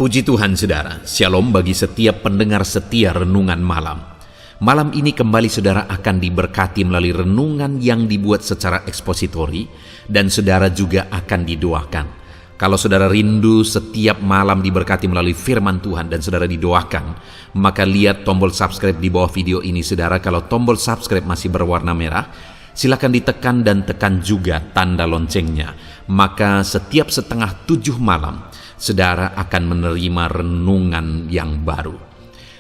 Puji Tuhan saudara, shalom bagi setiap pendengar setia renungan malam. Malam ini kembali saudara akan diberkati melalui renungan yang dibuat secara ekspositori dan saudara juga akan didoakan. Kalau saudara rindu setiap malam diberkati melalui firman Tuhan dan saudara didoakan, maka lihat tombol subscribe di bawah video ini saudara. Kalau tombol subscribe masih berwarna merah, silakan ditekan dan tekan juga tanda loncengnya. Maka setiap 6:30 malam, saudara akan menerima renungan yang baru.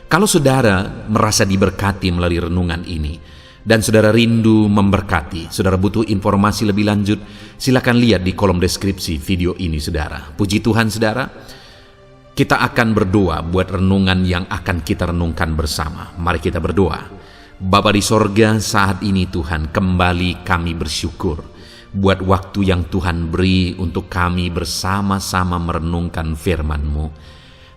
Kalau saudara merasa diberkati melalui renungan ini, dan saudara rindu memberkati, saudara butuh informasi lebih lanjut, silakan lihat di kolom deskripsi video ini saudara. Puji Tuhan saudara, kita akan berdoa buat renungan yang akan kita renungkan bersama. Mari kita berdoa. Bapa di sorga, saat ini Tuhan kembali kami bersyukur buat waktu yang Tuhan beri untuk kami bersama-sama merenungkan firman-Mu.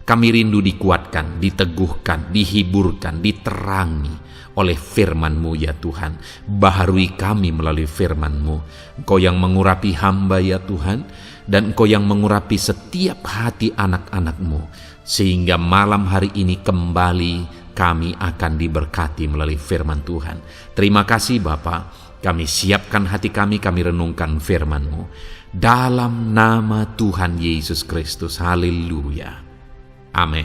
Kami rindu dikuatkan, diteguhkan, dihiburkan, diterangi oleh firman-Mu ya Tuhan. Baharui kami melalui firman-Mu. Engkau yang mengurapi hamba ya Tuhan, dan Engkau yang mengurapi setiap hati anak-anak-Mu, sehingga malam hari ini kembali kami akan diberkati melalui firman Tuhan. Terima kasih Bapa. Kami siapkan hati kami renungkan firman-Mu. Dalam nama Tuhan Yesus Kristus. Haleluya. Amin.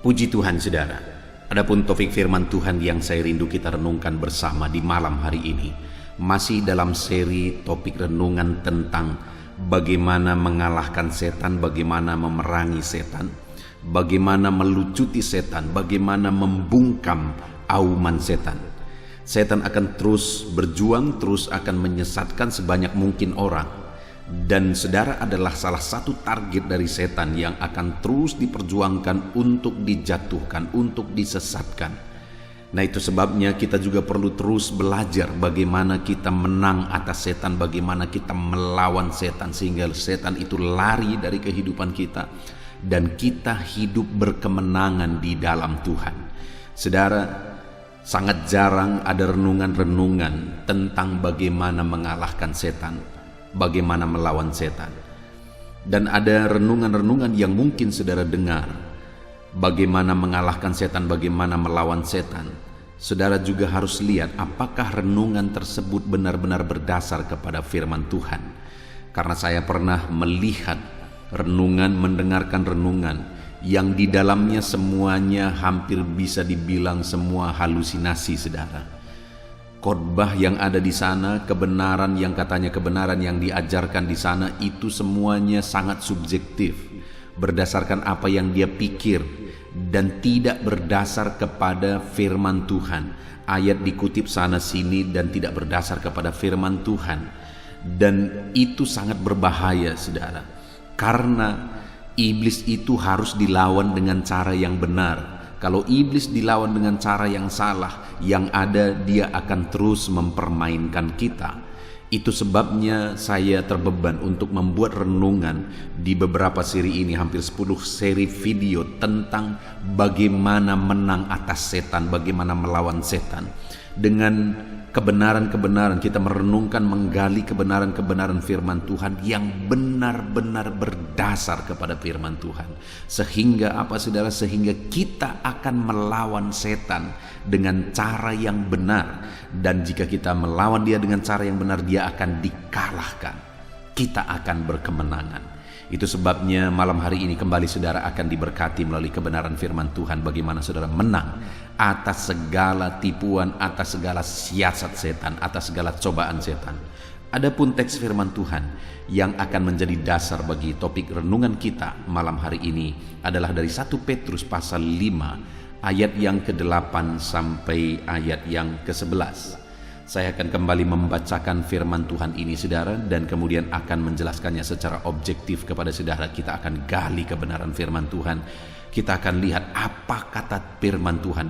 Puji Tuhan saudara. Adapun topik firman Tuhan yang saya rindu kita renungkan bersama di malam hari ini, masih dalam seri topik renungan tentang bagaimana mengalahkan setan, bagaimana memerangi setan, bagaimana melucuti setan, bagaimana membungkam auman setan. Setan akan terus berjuang, terus akan menyesatkan sebanyak mungkin orang. Dan saudara adalah salah satu target dari setan yang akan terus diperjuangkan untuk dijatuhkan, untuk disesatkan. Nah itu sebabnya kita juga perlu terus belajar bagaimana kita menang atas setan, bagaimana kita melawan setan sehingga setan itu lari dari kehidupan kita dan kita hidup berkemenangan di dalam Tuhan. Saudara, sangat jarang ada renungan-renungan tentang bagaimana mengalahkan setan, bagaimana melawan setan. Dan ada renungan-renungan yang mungkin saudara dengar, bagaimana mengalahkan setan, bagaimana melawan setan. Saudara juga harus lihat apakah renungan tersebut benar-benar berdasar kepada firman Tuhan. Karena saya pernah melihat renungan, mendengarkan renungan yang di dalamnya semuanya hampir bisa dibilang semua halusinasi saudara. Khotbah yang ada di sana, kebenaran yang katanya kebenaran yang diajarkan di sana itu semuanya sangat subjektif, berdasarkan apa yang dia pikir dan tidak berdasar kepada firman Tuhan. Ayat dikutip sana sini dan tidak berdasar kepada firman Tuhan. Dan itu sangat berbahaya saudara, karena iblis itu harus dilawan dengan cara yang benar. Kalau iblis dilawan dengan cara yang salah, yang ada dia akan terus mempermainkan kita. Itu sebabnya saya terbeban untuk membuat renungan di beberapa seri ini, hampir 10 seri video tentang bagaimana menang atas setan, bagaimana melawan setan. Dengan kebenaran-kebenaran kita merenungkan, menggali kebenaran-kebenaran firman Tuhan yang benar-benar berdasar kepada firman Tuhan. Sehingga apa saudara? Sehingga kita akan melawan setan dengan cara yang benar. Dan jika kita melawan dia dengan cara yang benar, dia akan dikalahkan. Kita akan berkemenangan. Itu sebabnya malam hari ini kembali saudara akan diberkati melalui kebenaran firman Tuhan. Bagaimana saudara menang atas segala tipuan, atas segala siasat setan, atas segala cobaan setan. Adapun teks firman Tuhan yang akan menjadi dasar bagi topik renungan kita malam hari ini adalah dari 1 Petrus pasal 5 ayat yang ke-8 sampai ayat yang ke-11. Saya akan kembali membacakan firman Tuhan ini saudara, dan kemudian akan menjelaskannya secara objektif kepada saudara. Kita akan gali kebenaran firman Tuhan. Kita akan lihat apa kata firman Tuhan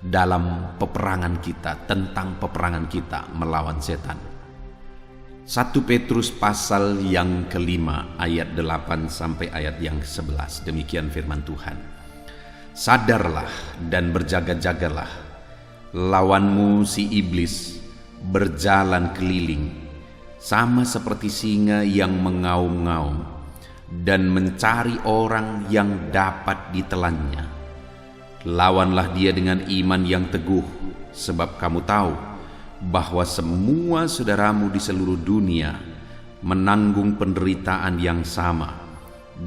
dalam peperangan kita, tentang peperangan kita melawan setan. 1 Petrus pasal yang ke-5 ayat 8 sampai ayat yang ke-11. Demikian firman Tuhan. Sadarlah dan berjaga-jagalah, lawanmu si iblis berjalan keliling sama seperti singa yang mengaum-ngaum dan mencari orang yang dapat ditelannya. Lawanlah dia dengan iman yang teguh, sebab kamu tahu bahwa semua saudaramu di seluruh dunia menanggung penderitaan yang sama,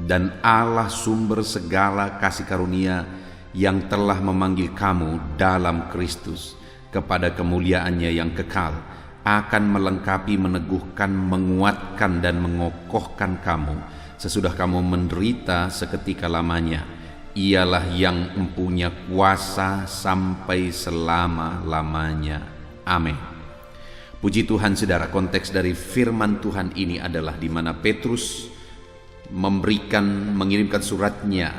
dan Allah sumber segala kasih karunia yang telah memanggil kamu dalam Kristus kepada kemuliaannya yang kekal akan melengkapi, meneguhkan, menguatkan dan mengokohkan kamu sesudah kamu menderita seketika lamanya. Ialah yang mempunyai kuasa sampai selama-lamanya. Amin. Puji Tuhan, saudara. Konteks dari firman Tuhan ini adalah di mana Petrus mengirimkan suratnya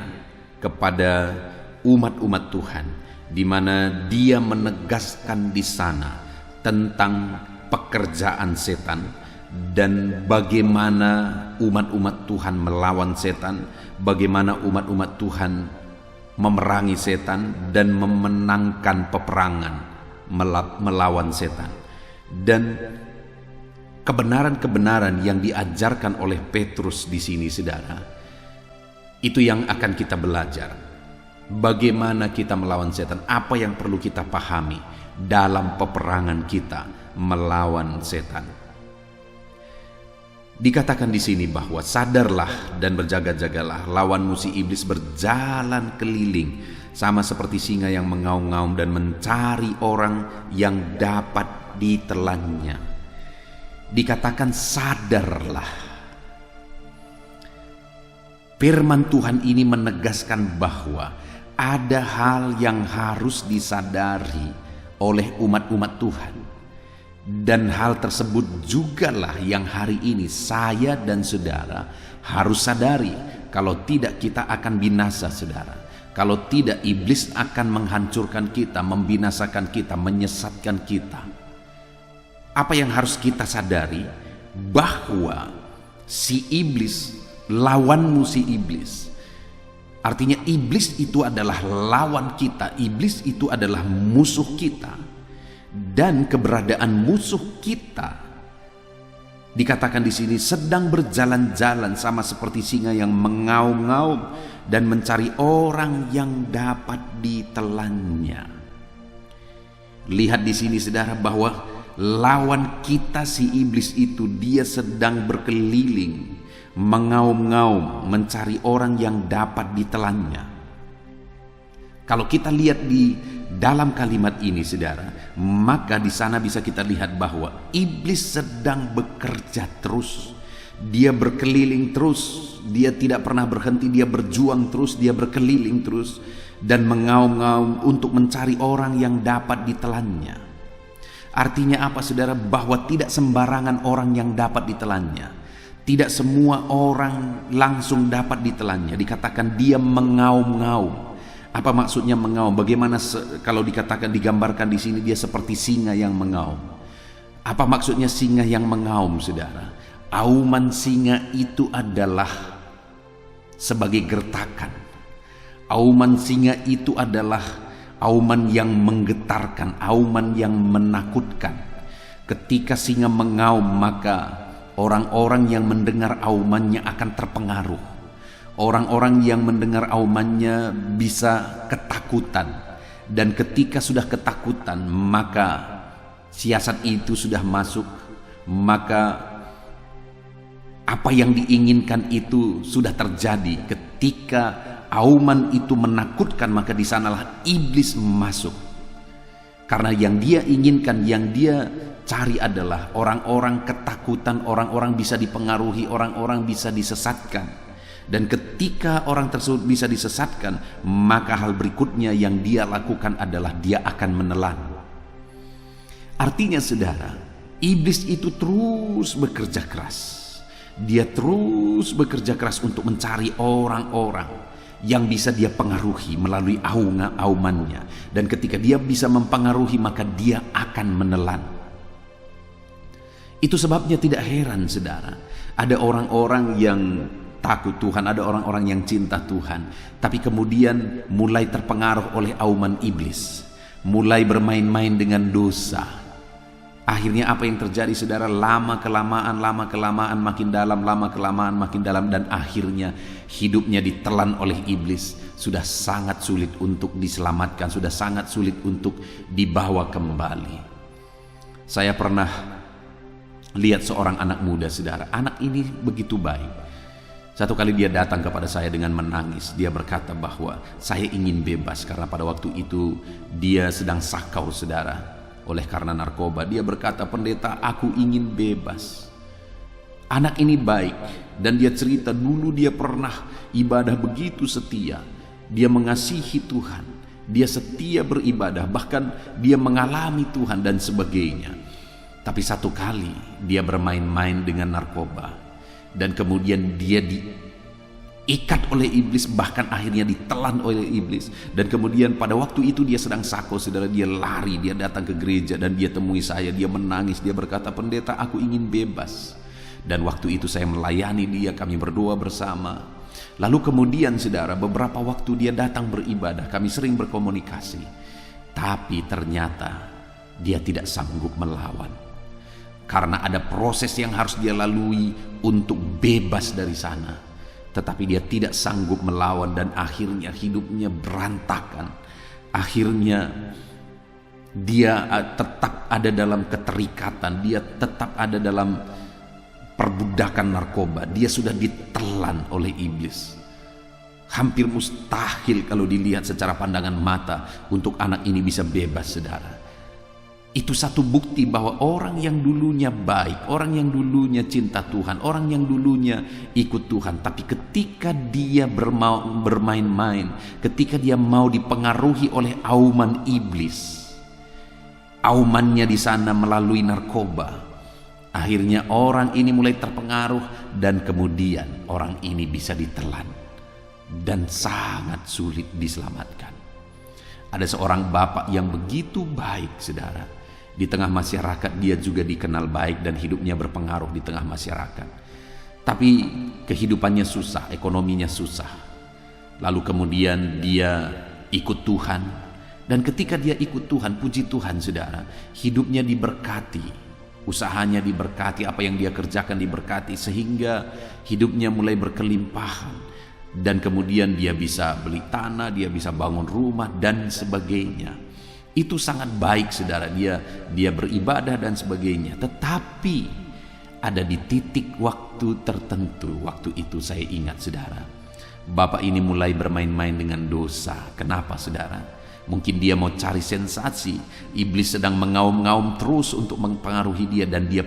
kepada umat-umat Tuhan, di mana dia menegaskan di sana tentang pekerjaan setan dan bagaimana umat-umat Tuhan melawan setan, bagaimana umat-umat Tuhan memerangi setan dan memenangkan peperangan melawan setan. Dan kebenaran-kebenaran yang diajarkan oleh Petrus di sini, saudara, itu yang akan kita belajar. Bagaimana kita melawan setan, apa yang perlu kita pahami dalam peperangan kita melawan setan. Dikatakan di sini bahwa sadarlah dan berjaga-jagalah, lawanmu si iblis berjalan keliling sama seperti singa yang mengaum-ngaum dan mencari orang yang dapat ditelannya. Dikatakan sadarlah. Firman Tuhan ini menegaskan bahwa ada hal yang harus disadari oleh umat-umat Tuhan. Dan hal tersebut jugalah yang hari ini saya dan saudara harus sadari. Kalau tidak kita akan binasa, saudara. Kalau tidak iblis akan menghancurkan kita, membinasakan kita, menyesatkan kita. Apa yang harus kita sadari? Bahwa si iblis, lawanmu si iblis. Artinya iblis itu adalah lawan kita. Iblis itu adalah musuh kita. Dan keberadaan musuh kita dikatakan di sini sedang berjalan-jalan sama seperti singa yang mengaum-ngaum dan mencari orang yang dapat ditelannya. Lihat di sini, saudara, bahwa lawan kita si iblis itu dia sedang berkeliling, mengaum-ngaum, mencari orang yang dapat ditelannya. Kalau kita lihat di dalam kalimat ini, saudara, maka di sana bisa kita lihat bahwa iblis sedang bekerja terus. Dia berkeliling terus, dia tidak pernah berhenti, dia berjuang terus, dia berkeliling terus dan mengaum-ngaum untuk mencari orang yang dapat ditelannya. Artinya apa, saudara? Bahwa tidak sembarangan orang yang dapat ditelannya. Tidak semua orang langsung dapat ditelannya. Dikatakan dia mengaum-ngaum. Apa maksudnya mengaum? Bagaimana kalau dikatakan, digambarkan di sini dia seperti singa yang mengaum. Apa maksudnya singa yang mengaum, saudara? Auman singa itu adalah sebagai gertakan. Auman singa itu adalah auman yang menggetarkan, auman yang menakutkan. Ketika singa mengaum, maka orang-orang yang mendengar aumannya akan terpengaruh. Orang-orang yang mendengar aumannya bisa ketakutan. Dan ketika sudah ketakutan, maka siasat itu sudah masuk. Maka apa yang diinginkan itu sudah terjadi. Ketika auman itu menakutkan, maka di sanalah iblis masuk. Karena yang dia inginkan, yang dia cari adalah orang-orang ketakutan, orang-orang bisa dipengaruhi, orang-orang bisa disesatkan. Dan ketika orang tersebut bisa disesatkan, maka hal berikutnya yang dia lakukan adalah dia akan menelan. Artinya, saudara, iblis itu terus bekerja keras. Dia terus bekerja keras untuk mencari orang-orang yang bisa dia pengaruhi melalui aumannya. Dan ketika dia bisa mempengaruhi, maka dia akan menelan. Itu sebabnya tidak heran, saudara, ada orang-orang yang takut Tuhan, ada orang-orang yang cinta Tuhan, tapi kemudian mulai terpengaruh oleh auman iblis, mulai bermain-main dengan dosa, Akhirnya apa yang terjadi saudara? Lama kelamaan makin dalam, lama kelamaan makin dalam, dan akhirnya hidupnya ditelan oleh iblis. Sudah sangat sulit untuk diselamatkan, sudah sangat sulit untuk dibawa kembali. Saya pernah lihat seorang anak muda saudara. Anak ini begitu baik. Satu kali dia datang kepada saya dengan menangis. Dia berkata bahwa saya ingin bebas, karena pada waktu itu dia sedang sakau saudara, oleh karena narkoba. Dia berkata, "Pendeta, aku ingin bebas." Anak ini baik, dan dia cerita dulu dia pernah ibadah begitu setia. Dia mengasihi Tuhan, dia setia beribadah, bahkan dia mengalami Tuhan dan sebagainya. Tapi satu kali dia bermain-main dengan narkoba, dan kemudian dia diikat oleh iblis, bahkan akhirnya ditelan oleh iblis. Dan kemudian pada waktu itu dia sedang sakau saudara, dia lari, dia datang ke gereja dan dia temui saya, dia menangis, dia berkata, "Pendeta, aku ingin bebas." Dan waktu itu saya melayani dia, kami berdoa bersama. Lalu kemudian saudara, beberapa waktu dia datang beribadah, kami sering berkomunikasi. Tapi ternyata dia tidak sanggup melawan, karena ada proses yang harus dia lalui untuk bebas dari sana. Tetapi dia tidak sanggup melawan, dan akhirnya hidupnya berantakan. Akhirnya dia tetap ada dalam keterikatan, dia tetap ada dalam perbudakan narkoba. Dia sudah ditelan oleh iblis. Hampir mustahil kalau dilihat secara pandangan mata untuk anak ini bisa bebas saudara. Itu satu bukti bahwa orang yang dulunya baik, orang yang dulunya cinta Tuhan, orang yang dulunya ikut Tuhan, tapi ketika dia bermain-main, ketika dia mau dipengaruhi oleh auman iblis, aumannya di sana melalui narkoba, akhirnya orang ini mulai terpengaruh, dan kemudian orang ini bisa ditelan dan sangat sulit diselamatkan. Ada seorang bapak yang begitu baik saudara. Di tengah masyarakat dia juga dikenal baik dan hidupnya berpengaruh di tengah masyarakat. Tapi kehidupannya susah, ekonominya susah. Lalu kemudian dia ikut Tuhan, dan ketika dia ikut Tuhan, puji Tuhan saudara, hidupnya diberkati, usahanya diberkati, apa yang dia kerjakan diberkati, sehingga hidupnya mulai berkelimpahan. Dan kemudian dia bisa beli tanah, dia bisa bangun rumah dan sebagainya. Itu sangat baik saudara, dia beribadah dan sebagainya. Tetapi ada di titik waktu tertentu, waktu itu saya ingat saudara, bapak ini mulai bermain-main dengan dosa. Kenapa saudara? Mungkin dia mau cari sensasi. Iblis sedang mengaum-ngaum terus untuk mempengaruhi dia, dan dia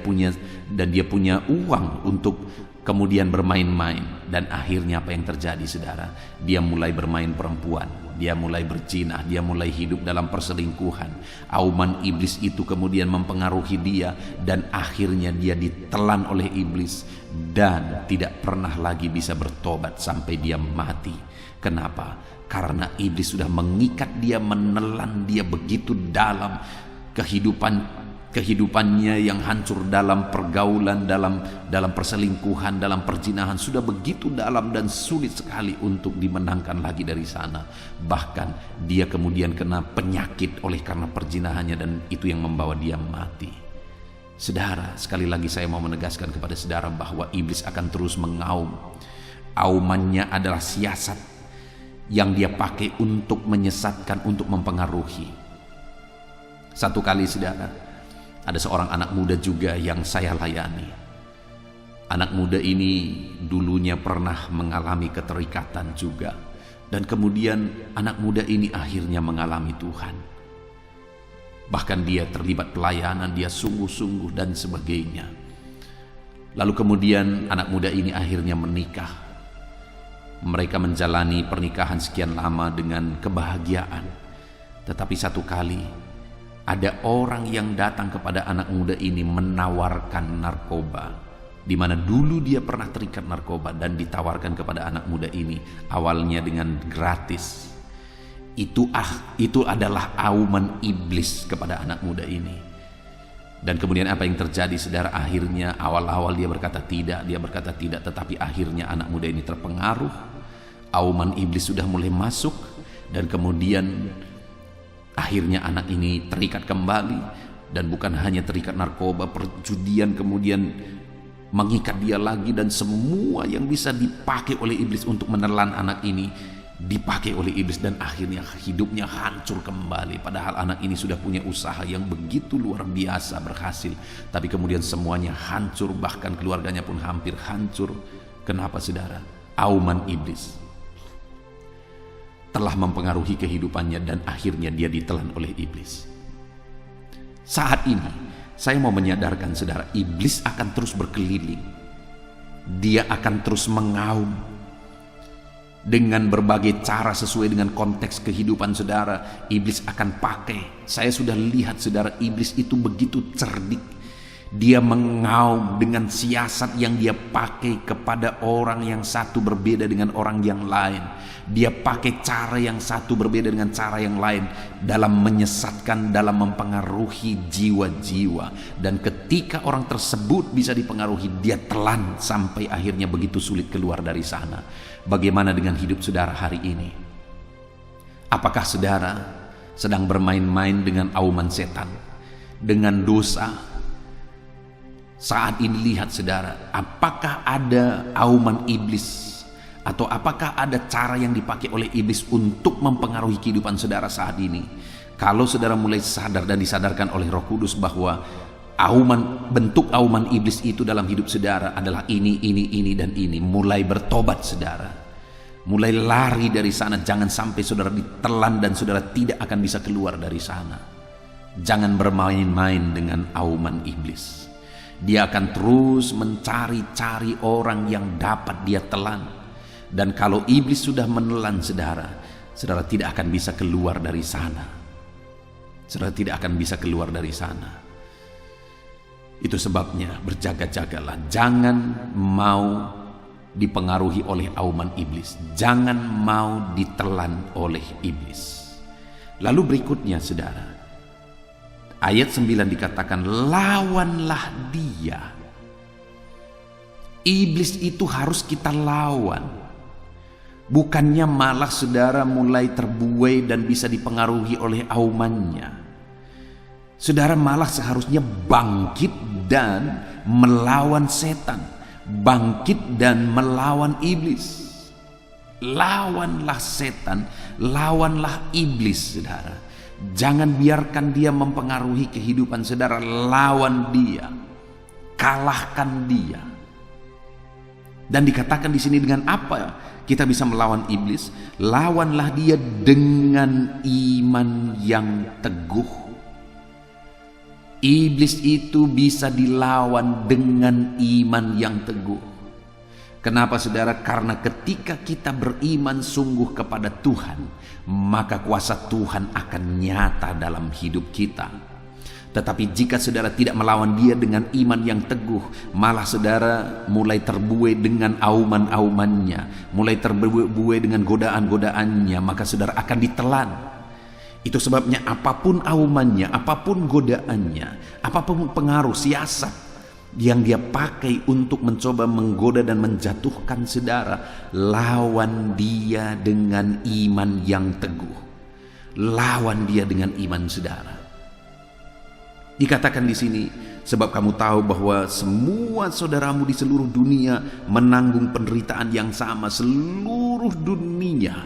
punya uang untuk kemudian bermain-main. Dan akhirnya apa yang terjadi saudara? Dia mulai bermain perempuan, dia mulai berzina, dia mulai hidup dalam perselingkuhan. Auman iblis itu kemudian mempengaruhi dia, dan akhirnya dia ditelan oleh iblis dan tidak pernah lagi bisa bertobat sampai dia mati. Kenapa? Karena iblis sudah mengikat dia, menelan dia begitu dalam kehidupannya yang hancur dalam pergaulan, dalam perselingkuhan, dalam perzinahan, sudah begitu dalam dan sulit sekali untuk dimenangkan lagi dari sana. Bahkan dia kemudian kena penyakit oleh karena perzinahannya, dan itu yang membawa dia mati. Saudara, sekali lagi saya mau menegaskan kepada saudara bahwa iblis akan terus mengaum. Aumannya adalah siasat yang dia pakai untuk menyesatkan, untuk mempengaruhi. Satu kali saudara, ada seorang anak muda juga yang saya layani. Anak muda ini dulunya pernah mengalami keterikatan juga, dan kemudian anak muda ini akhirnya mengalami Tuhan. Bahkan dia terlibat pelayanan, dia sungguh-sungguh dan sebagainya. Lalu kemudian anak muda ini akhirnya menikah. Mereka menjalani pernikahan sekian lama dengan kebahagiaan. Tetapi satu kali ada orang yang datang kepada anak muda ini menawarkan narkoba, di mana dulu dia pernah terikat narkoba, dan ditawarkan kepada anak muda ini awalnya dengan gratis. Itu adalah auman iblis kepada anak muda ini. Dan kemudian apa yang terjadi saudara? Akhirnya awal-awal dia berkata tidak, tetapi akhirnya anak muda ini terpengaruh. Auman iblis sudah mulai masuk, dan kemudian akhirnya anak ini terikat kembali. Dan bukan hanya terikat narkoba, perjudian kemudian mengikat dia lagi, dan semua yang bisa dipakai oleh iblis untuk menelan anak ini dipakai oleh iblis, dan akhirnya hidupnya hancur kembali. Padahal anak ini sudah punya usaha yang begitu luar biasa berhasil, tapi kemudian semuanya hancur, bahkan keluarganya pun hampir hancur. Kenapa, saudara? Auman iblis telah mempengaruhi kehidupannya dan akhirnya dia ditelan oleh iblis. Saat ini saya mau menyadarkan saudara, iblis akan terus berkeliling. Dia akan terus mengaum dengan berbagai cara sesuai dengan konteks kehidupan saudara. Iblis akan pakai. Saya sudah lihat saudara, iblis itu begitu cerdik. Dia mengaum dengan siasat yang dia pakai kepada orang yang satu berbeda dengan orang yang lain. Dia pakai cara yang satu berbeda dengan cara yang lain dalam menyesatkan, dalam mempengaruhi jiwa-jiwa. Dan ketika orang tersebut bisa dipengaruhi, dia telan sampai akhirnya begitu sulit keluar dari sana. Bagaimana dengan hidup saudara hari ini? Apakah saudara sedang bermain-main dengan auman setan, dengan dosa? Saat ini lihat saudara, apakah ada auman iblis atau apakah ada cara yang dipakai oleh iblis untuk mempengaruhi kehidupan saudara saat ini? Kalau saudara mulai sadar dan disadarkan oleh Roh Kudus bahwa bentuk auman iblis itu dalam hidup saudara adalah ini, dan ini, mulai bertobat saudara. Mulai lari dari sana, jangan sampai saudara ditelan dan saudara tidak akan bisa keluar dari sana. Jangan bermain-main dengan auman iblis. Dia akan terus mencari-cari orang yang dapat dia telan. Dan kalau iblis sudah menelan saudara, saudara tidak akan bisa keluar dari sana. Saudara tidak akan bisa keluar dari sana. Itu sebabnya berjaga-jagalah. Jangan mau dipengaruhi oleh auman iblis. Jangan mau ditelan oleh iblis. Lalu berikutnya saudara, ayat 9 dikatakan, lawanlah dia. Iblis itu harus kita lawan. Bukannya malah saudara mulai terbuai dan bisa dipengaruhi oleh aumannya. Saudara malah seharusnya bangkit dan melawan setan. Bangkit dan melawan iblis. Lawanlah setan, lawanlah iblis saudara. Jangan biarkan dia mempengaruhi kehidupan saudara. Lawan dia, kalahkan dia. Dan dikatakan di sini dengan apa kita bisa melawan iblis? Lawanlah dia dengan iman yang teguh. Iblis itu bisa dilawan dengan iman yang teguh. Kenapa saudara? Karena ketika kita beriman sungguh kepada Tuhan, maka kuasa Tuhan akan nyata dalam hidup kita. Tetapi jika saudara tidak melawan dia dengan iman yang teguh, malah saudara mulai terbuai dengan auman-aumannya, mulai terbuai dengan godaan-godaannya, maka saudara akan ditelan. Itu sebabnya apapun aumannya, apapun godaannya, apapun pengaruh siasat yang dia pakai untuk mencoba menggoda dan menjatuhkan saudara, lawan dia dengan iman yang teguh. Lawan dia dengan iman saudara. Dikatakan di sini, sebab kamu tahu bahwa semua saudaramu di seluruh dunia menanggung penderitaan yang sama. Seluruh dunia,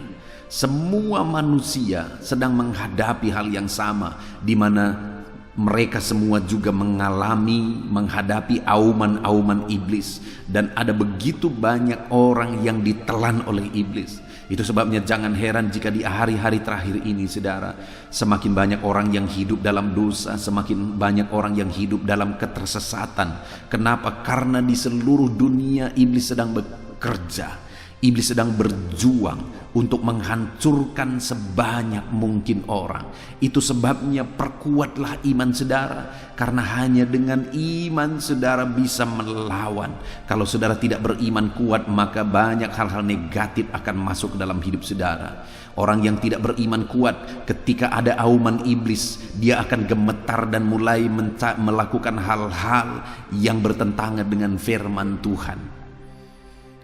semua manusia sedang menghadapi hal yang sama, di mana mereka semua juga menghadapi auman-auman iblis. Dan ada begitu banyak orang yang ditelan oleh iblis. Itu sebabnya jangan heran jika di hari-hari terakhir ini saudara, semakin banyak orang yang hidup dalam dosa, semakin banyak orang yang hidup dalam ketersesatan. Kenapa? Karena di seluruh dunia iblis sedang bekerja. Iblis sedang berjuang untuk menghancurkan sebanyak mungkin orang. Itu sebabnya perkuatlah iman saudara, karena hanya dengan iman saudara bisa melawan. Kalau saudara tidak beriman kuat, maka banyak hal-hal negatif akan masuk ke dalam hidup saudara. Orang yang tidak beriman kuat, ketika ada auman iblis, dia akan gemetar dan mulai melakukan hal-hal yang bertentangan dengan firman Tuhan.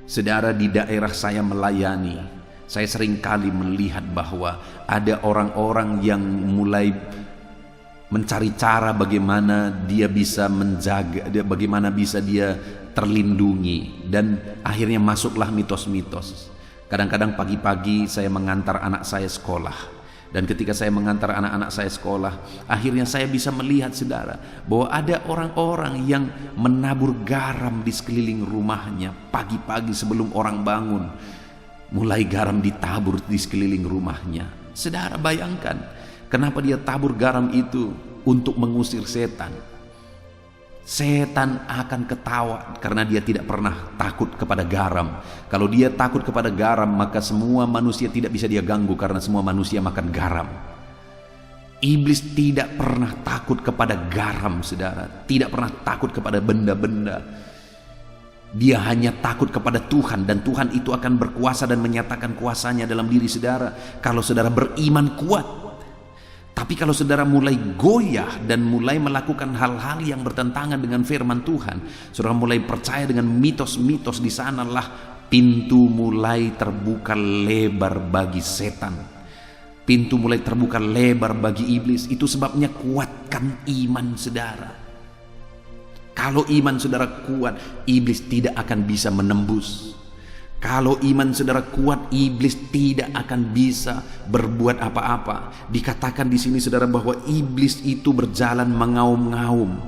Saudara, di daerah saya melayani, saya sering kali melihat bahwa ada orang-orang yang mulai mencari cara bagaimana dia bisa menjaga, bagaimana bisa dia terlindungi, dan akhirnya masuklah mitos-mitos. Kadang-kadang pagi-pagi saya mengantar anak saya sekolah, dan ketika saya mengantar anak-anak saya sekolah, akhirnya saya bisa melihat, saudara, bahwa ada orang-orang yang menabur garam di sekeliling rumahnya. Pagi-pagi sebelum orang bangun, mulai garam ditabur di sekeliling rumahnya. Saudara bayangkan, kenapa dia tabur garam itu? Untuk mengusir setan. Setan akan ketawa karena dia tidak pernah takut kepada garam. Kalau dia takut kepada garam, maka semua manusia tidak bisa dia ganggu, karena semua manusia makan garam. Iblis tidak pernah takut kepada garam, saudara. Tidak pernah takut kepada benda-benda. Dia hanya takut kepada Tuhan, dan Tuhan itu akan berkuasa dan menyatakan kuasanya dalam diri saudara kalau saudara beriman kuat. Tapi kalau saudara mulai goyah dan mulai melakukan hal-hal yang bertentangan dengan firman Tuhan, saudara mulai percaya dengan mitos-mitos, di sanalah pintu mulai terbuka lebar bagi setan. Pintu mulai terbuka lebar bagi iblis. Itu sebabnya kuatkan iman saudara. Kalau iman saudara kuat, iblis tidak akan bisa menembus. Kalau iman saudara kuat, iblis tidak akan bisa berbuat apa-apa. Dikatakan di sini, saudara, bahwa iblis itu berjalan mengaum-ngaum.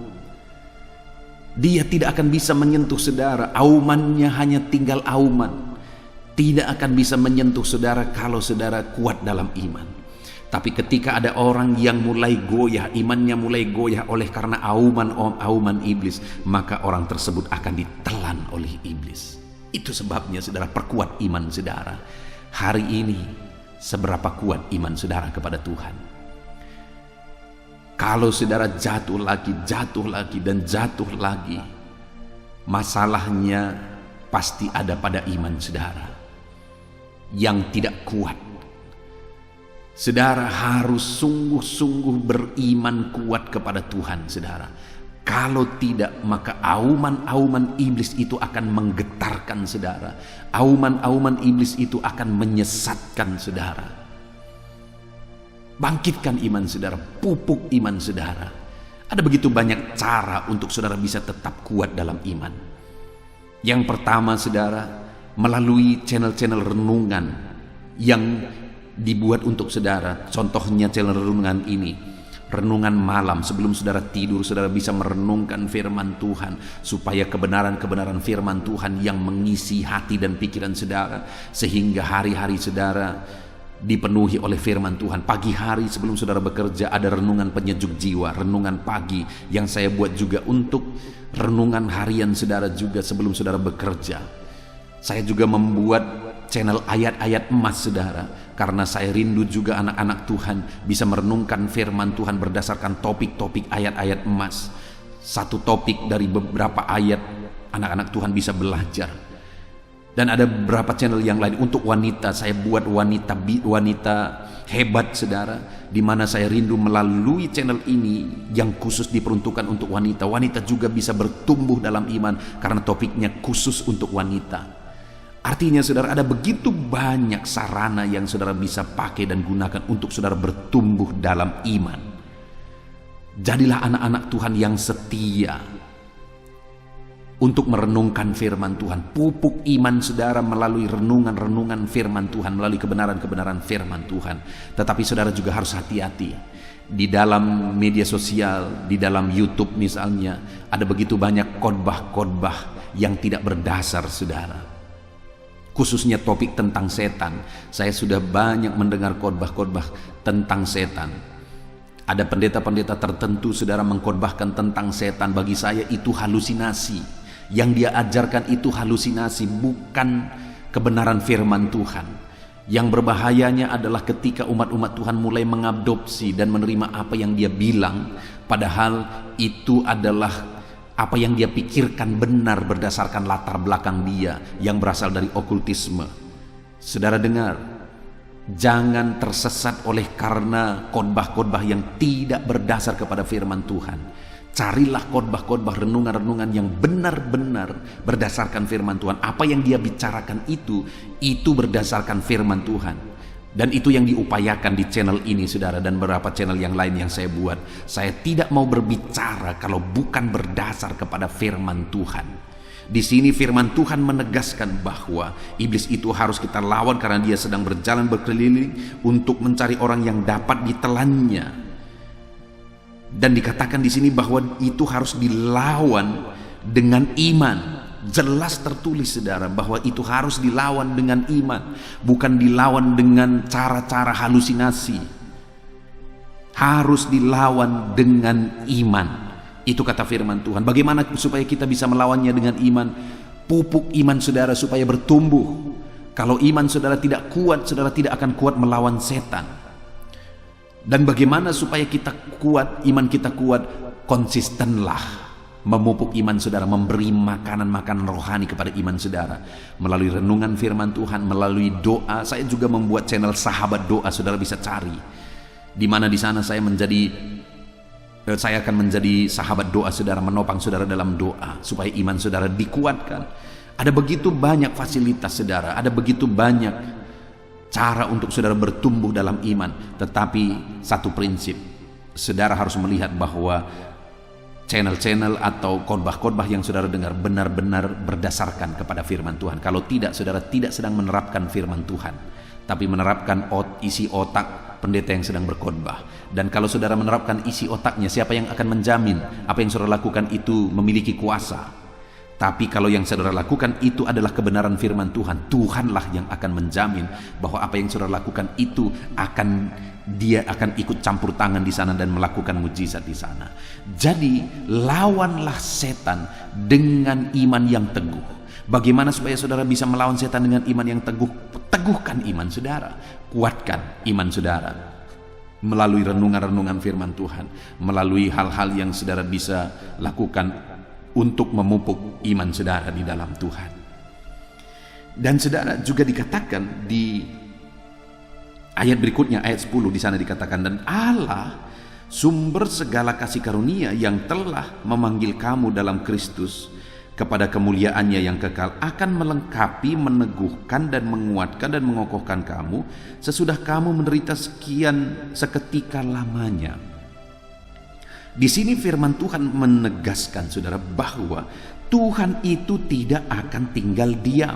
Dia tidak akan bisa menyentuh saudara. Aumannya hanya tinggal auman. Tidak akan bisa menyentuh saudara kalau saudara kuat dalam iman. Tapi ketika ada orang yang mulai goyah, imannya mulai goyah oleh karena auman iblis, maka orang tersebut akan ditelan oleh iblis. Itu sebabnya saudara, perkuat iman saudara. Hari ini seberapa kuat iman saudara kepada Tuhan? Kalau saudara jatuh lagi dan jatuh lagi, masalahnya pasti ada pada iman saudara yang tidak kuat. Saudara harus sungguh-sungguh beriman kuat kepada Tuhan, saudara. Kalau tidak, maka auman-auman iblis itu akan menggetarkan saudara. Auman-auman iblis itu akan menyesatkan saudara. Bangkitkan iman saudara, pupuk iman saudara. Ada begitu banyak cara untuk saudara bisa tetap kuat dalam iman. Yang pertama, saudara, melalui channel-channel renungan yang dibuat untuk saudara. Contohnya channel renungan ini, renungan malam. Sebelum saudara tidur, saudara bisa merenungkan firman Tuhan, supaya kebenaran-kebenaran firman Tuhan yang mengisi hati dan pikiran saudara, sehingga hari-hari saudara dipenuhi oleh firman Tuhan. Pagi hari sebelum saudara bekerja, ada renungan penyejuk jiwa, renungan pagi yang saya buat juga untuk renungan harian saudara juga sebelum saudara bekerja. Saya juga membuat channel ayat-ayat emas, saudara, karena saya rindu juga anak-anak Tuhan bisa merenungkan firman Tuhan berdasarkan topik-topik ayat-ayat emas. Satu topik dari beberapa ayat anak-anak Tuhan bisa belajar. Dan ada beberapa channel yang lain untuk wanita. Saya buat wanita hebat, saudara, di mana saya rindu melalui channel ini yang khusus diperuntukkan untuk wanita. Wanita juga bisa bertumbuh dalam iman karena topiknya khusus untuk wanita. Artinya, saudara, ada begitu banyak sarana yang saudara bisa pakai dan gunakan untuk saudara bertumbuh dalam iman. Jadilah anak-anak Tuhan yang setia untuk merenungkan firman Tuhan. Pupuk iman saudara melalui renungan-renungan firman Tuhan, melalui kebenaran-kebenaran firman Tuhan. Tetapi saudara juga harus hati-hati. Di dalam media sosial, di dalam YouTube misalnya, ada begitu banyak khotbah-khotbah yang tidak berdasar, saudara. Khususnya topik tentang setan. Saya sudah banyak mendengar khotbah-khotbah tentang setan. Ada pendeta-pendeta tertentu, saudara, mengkhotbahkan tentang setan. Bagi saya itu halusinasi. Yang dia ajarkan itu halusinasi, bukan kebenaran firman Tuhan. Yang berbahayanya adalah ketika umat-umat Tuhan mulai mengadopsi dan menerima apa yang dia bilang, padahal itu adalah apa yang dia pikirkan benar berdasarkan latar belakang dia yang berasal dari okultisme. Saudara dengar, jangan tersesat oleh karena khotbah-khotbah yang tidak berdasar kepada firman Tuhan. Carilah khotbah-khotbah, renungan-renungan yang benar-benar berdasarkan firman Tuhan. Apa yang dia bicarakan itu berdasarkan firman Tuhan. Dan itu yang diupayakan di channel ini, saudara, dan beberapa channel yang lain yang saya buat. Saya tidak mau berbicara kalau bukan berdasar kepada firman Tuhan. Di sini firman Tuhan menegaskan bahwa iblis itu harus kita lawan karena dia sedang berjalan berkeliling untuk mencari orang yang dapat ditelannya. Dan dikatakan di sini bahwa itu harus dilawan dengan iman. Jelas tertulis, saudara, bahwa itu harus dilawan dengan iman, bukan dilawan dengan cara-cara halusinasi. Harus dilawan dengan iman. Itu kata firman Tuhan. Bagaimana supaya kita bisa melawannya dengan iman? Pupuk iman saudara supaya bertumbuh. Kalau iman saudara tidak kuat, saudara tidak akan kuat melawan setan. Dan bagaimana supaya kita kuat, iman kita kuat? Konsistenlah memupuk iman saudara, memberi makanan-makanan rohani kepada iman saudara melalui renungan firman Tuhan, melalui doa. Saya juga membuat channel Sahabat Doa, saudara bisa cari, di mana di sana saya akan menjadi sahabat doa saudara, menopang saudara dalam doa supaya iman saudara dikuatkan. Ada begitu banyak fasilitas saudara, ada begitu banyak cara untuk saudara bertumbuh dalam iman. Tetapi satu prinsip, saudara harus melihat bahwa channel-channel atau khotbah-khotbah yang saudara dengar benar-benar berdasarkan kepada firman Tuhan. Kalau tidak, saudara tidak sedang menerapkan firman Tuhan, tapi menerapkan isi otak pendeta yang sedang berkhotbah. Dan kalau saudara menerapkan isi otaknya, siapa yang akan menjamin apa yang saudara lakukan itu memiliki kuasa? Tapi kalau yang saudara lakukan itu adalah kebenaran firman Tuhan, Tuhanlah yang akan menjamin bahwa apa yang saudara lakukan itu dia akan ikut campur tangan di sana dan melakukan mujizat di sana. Jadi lawanlah setan dengan iman yang teguh. Bagaimana supaya saudara bisa melawan setan dengan iman yang teguh? Teguhkan iman saudara, kuatkan iman saudara melalui renungan-renungan firman Tuhan, melalui hal-hal yang saudara bisa lakukan untuk memupuk iman saudara di dalam Tuhan. Dan saudara juga dikatakan di ayat berikutnya, ayat 10, di sana dikatakan, dan Allah sumber segala kasih karunia yang telah memanggil kamu dalam Kristus kepada kemuliaannya yang kekal akan melengkapi, meneguhkan dan menguatkan dan mengokohkan kamu sesudah kamu menderita seketika lamanya. Di sini firman Tuhan menegaskan saudara bahwa Tuhan itu tidak akan tinggal diam.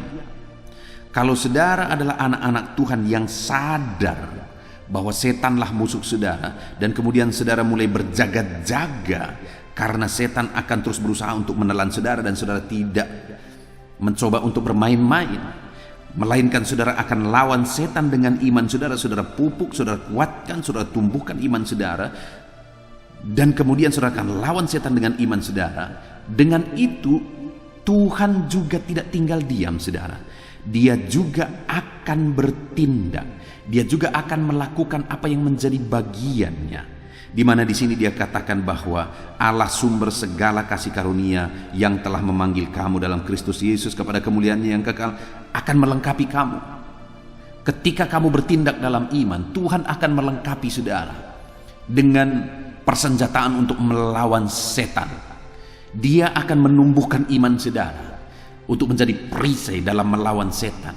Kalau saudara adalah anak-anak Tuhan yang sadar bahwa setanlah musuh saudara, dan kemudian saudara mulai berjaga-jaga karena setan akan terus berusaha untuk menelan saudara, dan saudara tidak mencoba untuk bermain-main, melainkan saudara akan lawan setan dengan iman saudara. Saudara pupuk, saudara kuatkan, saudara tumbuhkan iman saudara, dan kemudian saudara akan lawan setan dengan iman saudara. Dengan itu Tuhan juga tidak tinggal diam saudara. Dia juga akan bertindak. Dia juga akan melakukan apa yang menjadi bagiannya. Di mana di sini dia katakan bahwa Allah sumber segala kasih karunia yang telah memanggil kamu dalam Kristus Yesus kepada kemuliaannya yang kekal akan melengkapi kamu. Ketika kamu bertindak dalam iman, Tuhan akan melengkapi saudara dengan persenjataan untuk melawan setan. Dia akan menumbuhkan iman saudara untuk menjadi perisai dalam melawan setan.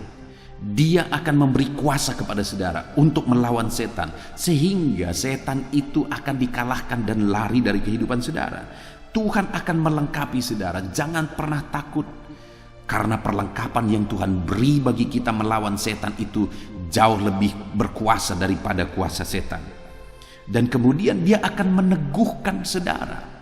Dia akan memberi kuasa kepada saudara untuk melawan setan, sehingga setan itu akan dikalahkan dan lari dari kehidupan saudara. Tuhan akan melengkapi saudara. Jangan pernah takut, karena perlengkapan yang Tuhan beri bagi kita melawan setan itu jauh lebih berkuasa daripada kuasa setan. Dan kemudian dia akan meneguhkan saudara.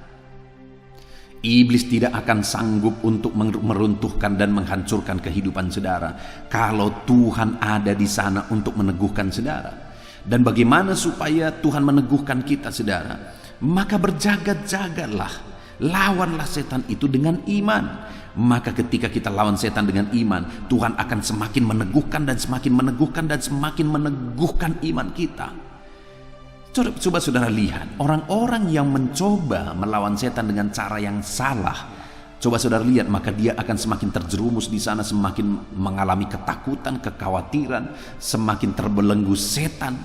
Iblis tidak akan sanggup untuk meruntuhkan dan menghancurkan kehidupan saudara kalau Tuhan ada di sana untuk meneguhkan saudara. Dan bagaimana supaya Tuhan meneguhkan kita saudara? Maka berjaga-jagalah, lawanlah setan itu dengan iman. Maka ketika kita lawan setan dengan iman, Tuhan akan semakin meneguhkan dan semakin meneguhkan dan semakin meneguhkan iman kita. Coba saudara lihat orang-orang yang mencoba melawan setan dengan cara yang salah. Coba saudara lihat, maka dia akan semakin terjerumus di sana, semakin mengalami ketakutan, kekhawatiran, semakin terbelenggu setan.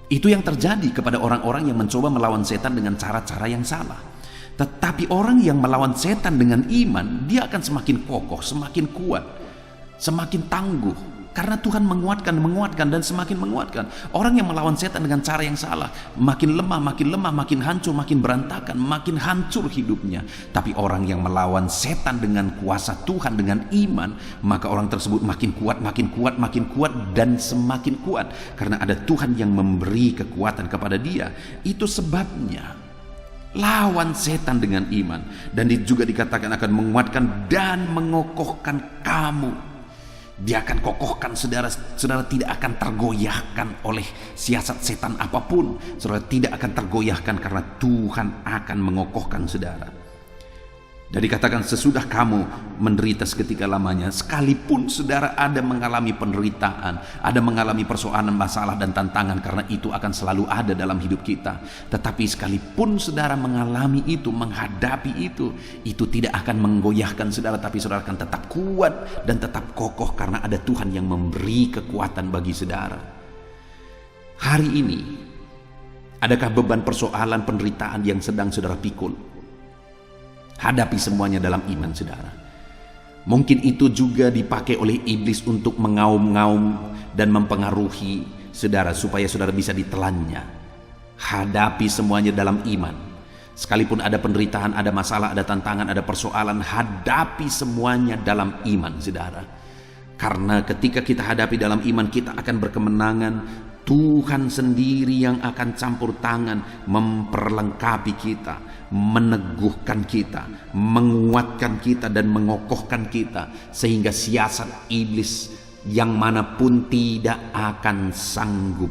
Itu yang terjadi kepada orang-orang yang mencoba melawan setan dengan cara-cara yang salah. Tetapi orang yang melawan setan dengan iman, dia akan semakin kokoh, semakin kuat, semakin tangguh. Karena Tuhan menguatkan dan semakin menguatkan. Orang yang melawan setan dengan cara yang salah, makin lemah, makin hancur, makin berantakan, makin hancur hidupnya. Tapi orang yang melawan setan dengan kuasa Tuhan, dengan iman, maka orang tersebut makin kuat, dan semakin kuat. Karena ada Tuhan yang memberi kekuatan kepada dia. Itu sebabnya lawan setan dengan iman. Dan juga dikatakan akan menguatkan dan mengokohkan kamu. Dia akan kokohkan saudara. Saudara tidak akan tergoyahkan oleh siasat setan apapun. Saudara tidak akan tergoyahkan karena Tuhan akan mengokohkan saudara. Dan dikatakan sesudah kamu menderita seketika lamanya, sekalipun saudara ada mengalami penderitaan, ada mengalami persoalan, masalah dan tantangan, karena itu akan selalu ada dalam hidup kita. Tetapi sekalipun saudara mengalami itu, menghadapi itu tidak akan menggoyahkan saudara, tapi saudara akan tetap kuat dan tetap kokoh karena ada Tuhan yang memberi kekuatan bagi saudara. Hari ini, adakah beban persoalan penderitaan yang sedang saudara pikul? Hadapi semuanya dalam iman saudara. Mungkin itu juga dipakai oleh iblis untuk mengaum-ngaum dan mempengaruhi saudara supaya saudara bisa ditelannya. Hadapi semuanya dalam iman. Sekalipun ada penderitaan, ada masalah, ada tantangan, ada persoalan, hadapi semuanya dalam iman saudara. Karena ketika kita hadapi dalam iman, kita akan berkemenangan. Tuhan sendiri yang akan campur tangan, memperlengkapi kita, meneguhkan kita, menguatkan kita dan mengokohkan kita, sehingga siasat iblis yang manapun tidak akan sanggup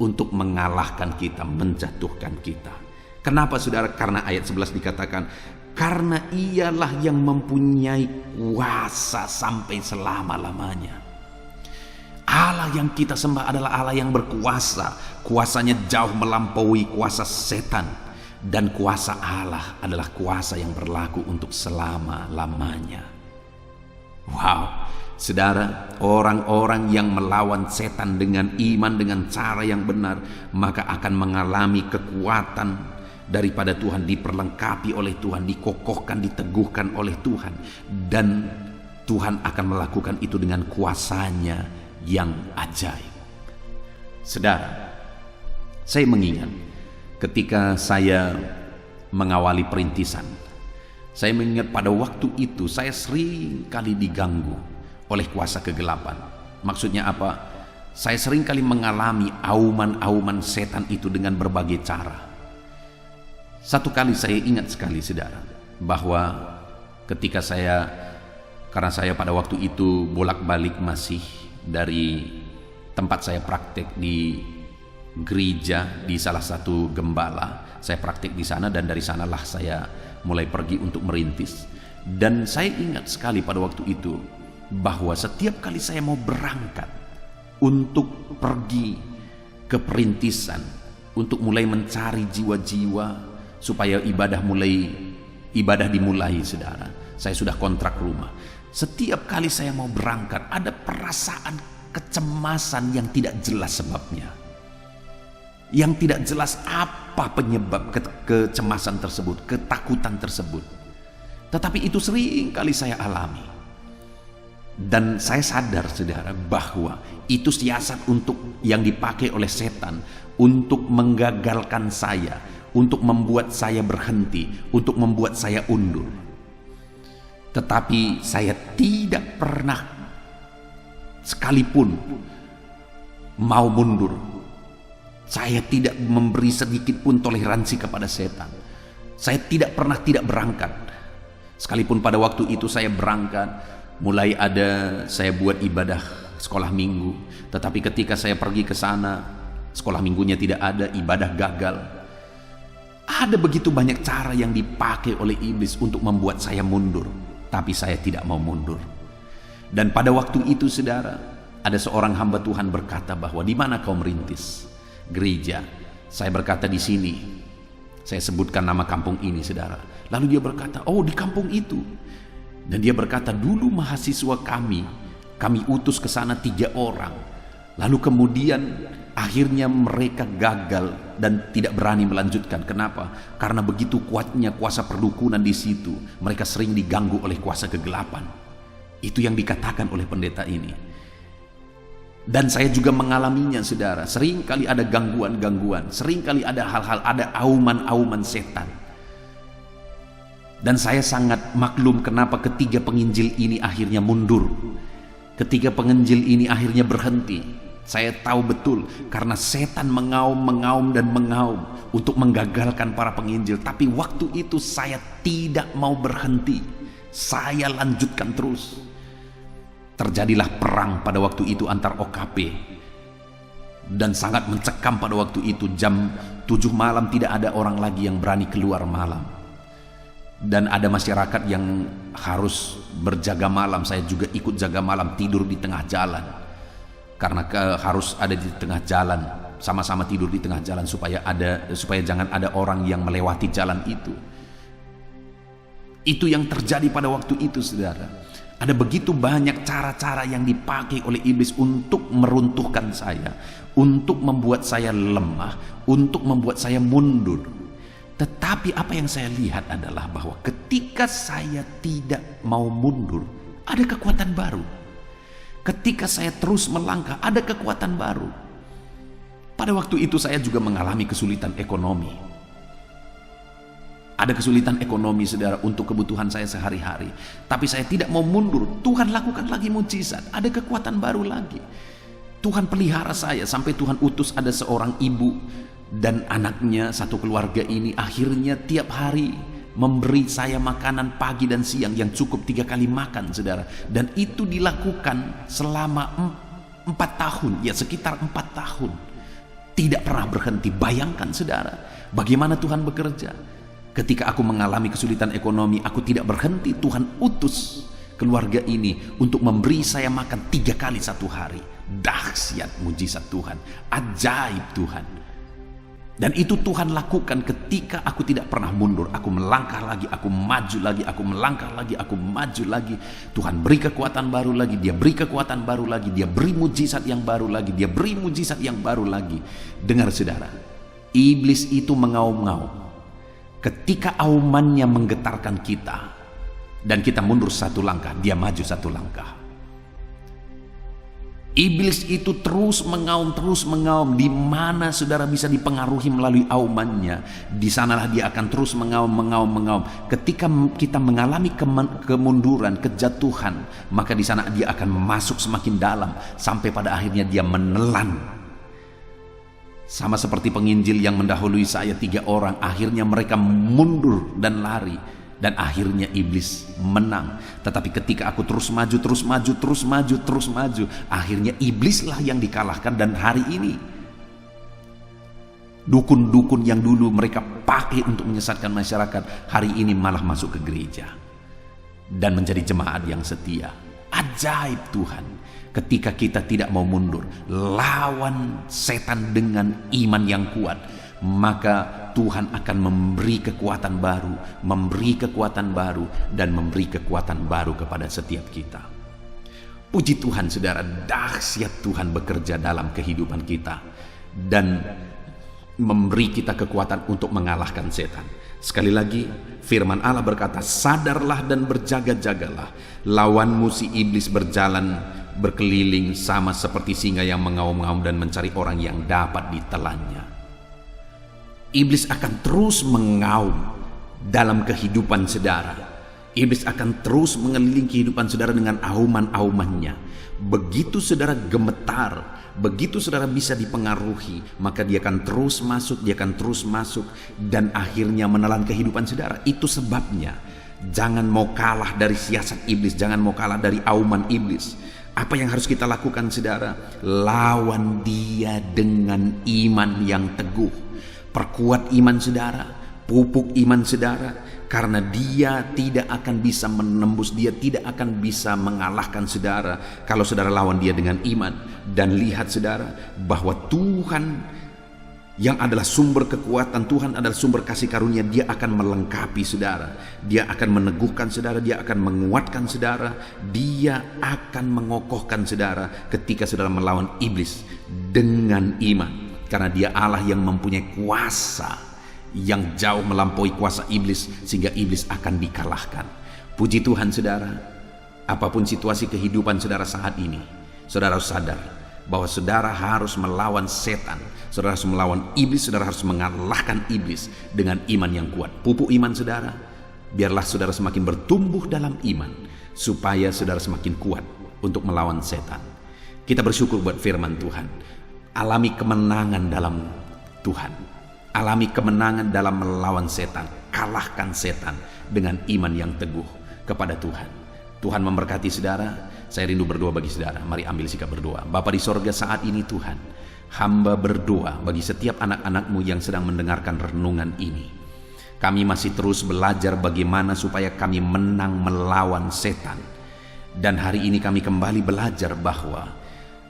untuk mengalahkan kita, menjatuhkan kita. Kenapa saudara? Karena ayat 11 dikatakan, karena ialah yang mempunyai kuasa sampai selama-lamanya. Allah yang kita sembah adalah Allah yang berkuasa. Kuasanya jauh melampaui kuasa setan. Dan kuasa Allah adalah kuasa yang berlaku untuk selama-lamanya. Wow, saudara, orang-orang yang melawan setan dengan iman, dengan cara yang benar, maka akan mengalami kekuatan daripada Tuhan, diperlengkapi oleh Tuhan, dikokohkan, diteguhkan oleh Tuhan. Dan Tuhan akan melakukan itu dengan kuasanya yang ajaib. Saudara, saya mengingat ketika saya mengawali perintisan, saya mengingat pada waktu itu saya sering kali diganggu oleh kuasa kegelapan. Maksudnya apa? Saya sering kali mengalami auman-auman setan itu dengan berbagai cara. Satu kali saya ingat sekali saudara, bahwa ketika karena saya pada waktu itu bolak-balik masih dari tempat saya praktek di gereja, di salah satu gembala, saya praktek di sana, dan dari sanalah saya mulai pergi untuk merintis. Dan saya ingat sekali pada waktu itu bahwa setiap kali saya mau berangkat untuk pergi ke perintisan, untuk mulai mencari jiwa-jiwa supaya ibadah dimulai saudara, saya sudah kontrak rumah. Setiap kali saya mau berangkat, ada perasaan kecemasan yang tidak jelas sebabnya. Yang tidak jelas apa penyebab kecemasan tersebut, ketakutan tersebut. Tetapi itu sering kali saya alami. Dan saya sadar saudara bahwa itu siasat untuk yang dipakai oleh setan untuk menggagalkan saya, untuk membuat saya berhenti, untuk membuat saya undur. Tetapi saya tidak pernah sekalipun mau mundur. Saya tidak memberi sedikit pun toleransi kepada setan. Saya tidak pernah tidak berangkat. Sekalipun pada waktu itu saya berangkat, mulai saya buat ibadah sekolah minggu. Tetapi ketika saya pergi ke sana, sekolah minggunya tidak ada, ibadah gagal. Ada begitu banyak cara yang dipakai oleh iblis untuk membuat saya mundur. Tapi saya tidak mau mundur. Dan pada waktu itu saudara, ada seorang hamba Tuhan berkata bahwa, di mana kau merintis? Gereja. Saya berkata di sini. Saya sebutkan nama kampung ini saudara. Lalu dia berkata, oh di kampung itu. Dan dia berkata, dulu mahasiswa kami utus ke sana 3 orang. Lalu kemudian akhirnya mereka gagal dan tidak berani melanjutkan. Kenapa? Karena begitu kuatnya kuasa perdukunan di situ. Mereka sering diganggu oleh kuasa kegelapan. Itu yang dikatakan oleh pendeta ini. Dan saya juga mengalaminya, saudara. Sering kali ada gangguan-gangguan, sering kali ada hal-hal, ada auman-auman setan. Dan saya sangat maklum kenapa ketiga penginjil ini akhirnya mundur. Ketiga penginjil ini akhirnya berhenti. Saya tahu betul karena setan mengaum dan mengaum untuk menggagalkan para penginjil. Tapi waktu itu saya tidak mau berhenti. Saya lanjutkan terus. Terjadilah perang pada waktu itu antar OKP, dan sangat mencekam pada waktu itu. Jam 7 malam tidak ada orang lagi yang berani keluar malam, dan ada masyarakat yang harus berjaga malam. Saya juga ikut jaga malam, tidur di tengah jalan, karena harus ada di tengah jalan, sama-sama tidur di tengah jalan supaya jangan ada orang yang melewati jalan itu. Itu yang terjadi pada waktu itu, saudara. Ada begitu banyak cara-cara yang dipakai oleh iblis untuk meruntuhkan saya, untuk membuat saya lemah, untuk membuat saya mundur. Tetapi apa yang saya lihat adalah bahwa ketika saya tidak mau mundur, ada kekuatan baru. Ketika saya terus melangkah, ada kekuatan baru. Pada waktu itu saya juga mengalami kesulitan ekonomi. Ada kesulitan ekonomi, saudara, untuk kebutuhan saya sehari-hari. Tapi saya tidak mau mundur. Tuhan lakukan lagi mujizat. Ada kekuatan baru lagi. Tuhan pelihara saya sampai Tuhan utus ada seorang ibu dan anaknya, satu keluarga ini akhirnya tiap hari memberi saya makanan pagi dan siang yang cukup 3 kali makan, saudara. Dan itu dilakukan selama 4 tahun, ya sekitar 4 tahun. Tidak pernah berhenti. Bayangkan, saudara, bagaimana Tuhan bekerja. Ketika aku mengalami kesulitan ekonomi, aku tidak berhenti. Tuhan utus keluarga ini untuk memberi saya makan 3 kali satu hari. Dahsyat mujizat Tuhan, ajaib Tuhan. Dan itu Tuhan lakukan ketika aku tidak pernah mundur. Aku melangkah lagi, aku maju lagi, aku melangkah lagi, aku maju lagi. Tuhan beri kekuatan baru lagi, Dia beri kekuatan baru lagi, Dia beri mujizat yang baru lagi, Dia beri mujizat yang baru lagi. Dengar, saudara, iblis itu mengaum-ngaum. Ketika aumannya menggetarkan kita dan kita mundur 1 langkah, dia maju 1 langkah. Iblis itu terus mengaum. Di mana saudara bisa dipengaruhi melalui aumannya, di sanalah dia akan terus mengaum. Ketika kita mengalami kemunduran, kejatuhan, maka di sana dia akan masuk semakin dalam sampai pada akhirnya dia menelan. Sama seperti penginjil yang mendahului saya 3 orang, akhirnya mereka mundur dan lari, dan akhirnya iblis menang. Tetapi ketika aku terus maju, akhirnya iblislah yang dikalahkan. Dan hari ini dukun-dukun yang dulu mereka pakai untuk menyesatkan masyarakat, hari ini malah masuk ke gereja dan menjadi jemaat yang setia. Ajaib Tuhan. Ketika kita tidak mau mundur, lawan setan dengan iman yang kuat, maka Tuhan akan memberi kekuatan baru, dan memberi kekuatan baru kepada setiap kita. Puji Tuhan, saudara, dahsyat Tuhan bekerja dalam kehidupan kita dan memberi kita kekuatan untuk mengalahkan setan. Sekali lagi, firman Allah berkata, sadarlah dan berjaga-jagalah. Lawanmu si iblis berkeliling sama seperti singa yang mengaum-ngaum dan mencari orang yang dapat ditelannya. Iblis akan terus mengaum dalam kehidupan saudara. Iblis akan terus mengelilingi kehidupan saudara dengan auman-aumannya. Begitu saudara gemetar, begitu saudara bisa dipengaruhi, maka dia akan terus masuk, dan akhirnya menelan kehidupan saudara. Itu sebabnya jangan mau kalah dari siasat iblis, jangan mau kalah dari auman iblis. Apa yang harus kita lakukan, saudara? Lawan dia dengan iman yang teguh. Perkuat iman saudara, pupuk iman saudara, karena dia tidak akan bisa menembus, dia tidak akan bisa mengalahkan saudara kalau saudara lawan dia dengan iman. Dan lihat saudara, bahwa Tuhan yang adalah sumber kekuatan, Tuhan adalah sumber kasih karunia, dia akan melengkapi saudara, dia akan meneguhkan saudara, dia akan menguatkan saudara, dia akan mengokohkan saudara ketika saudara melawan iblis dengan iman. Karena dia Allah yang mempunyai kuasa yang jauh melampaui kuasa iblis, sehingga iblis akan dikalahkan. Puji Tuhan saudara, apapun situasi kehidupan saudara saat ini, saudara harus sadar bahwa saudara harus melawan setan, saudara harus melawan iblis, saudara harus mengalahkan iblis dengan iman yang kuat. Pupuk iman saudara, biarlah saudara semakin bertumbuh dalam iman, supaya saudara semakin kuat untuk melawan setan. Kita bersyukur buat firman Tuhan. Alami kemenangan dalam Tuhan, alami kemenangan dalam melawan setan. Kalahkan setan dengan iman yang teguh kepada Tuhan. Tuhan memberkati saudara. Saya rindu berdoa bagi saudara. Mari ambil sikap berdoa. Bapa di sorga, saat ini Tuhan, hamba berdoa bagi setiap anak-anak-Mu yang sedang mendengarkan renungan ini. Kami masih terus belajar bagaimana supaya kami menang melawan setan. Dan hari ini kami kembali belajar bahwa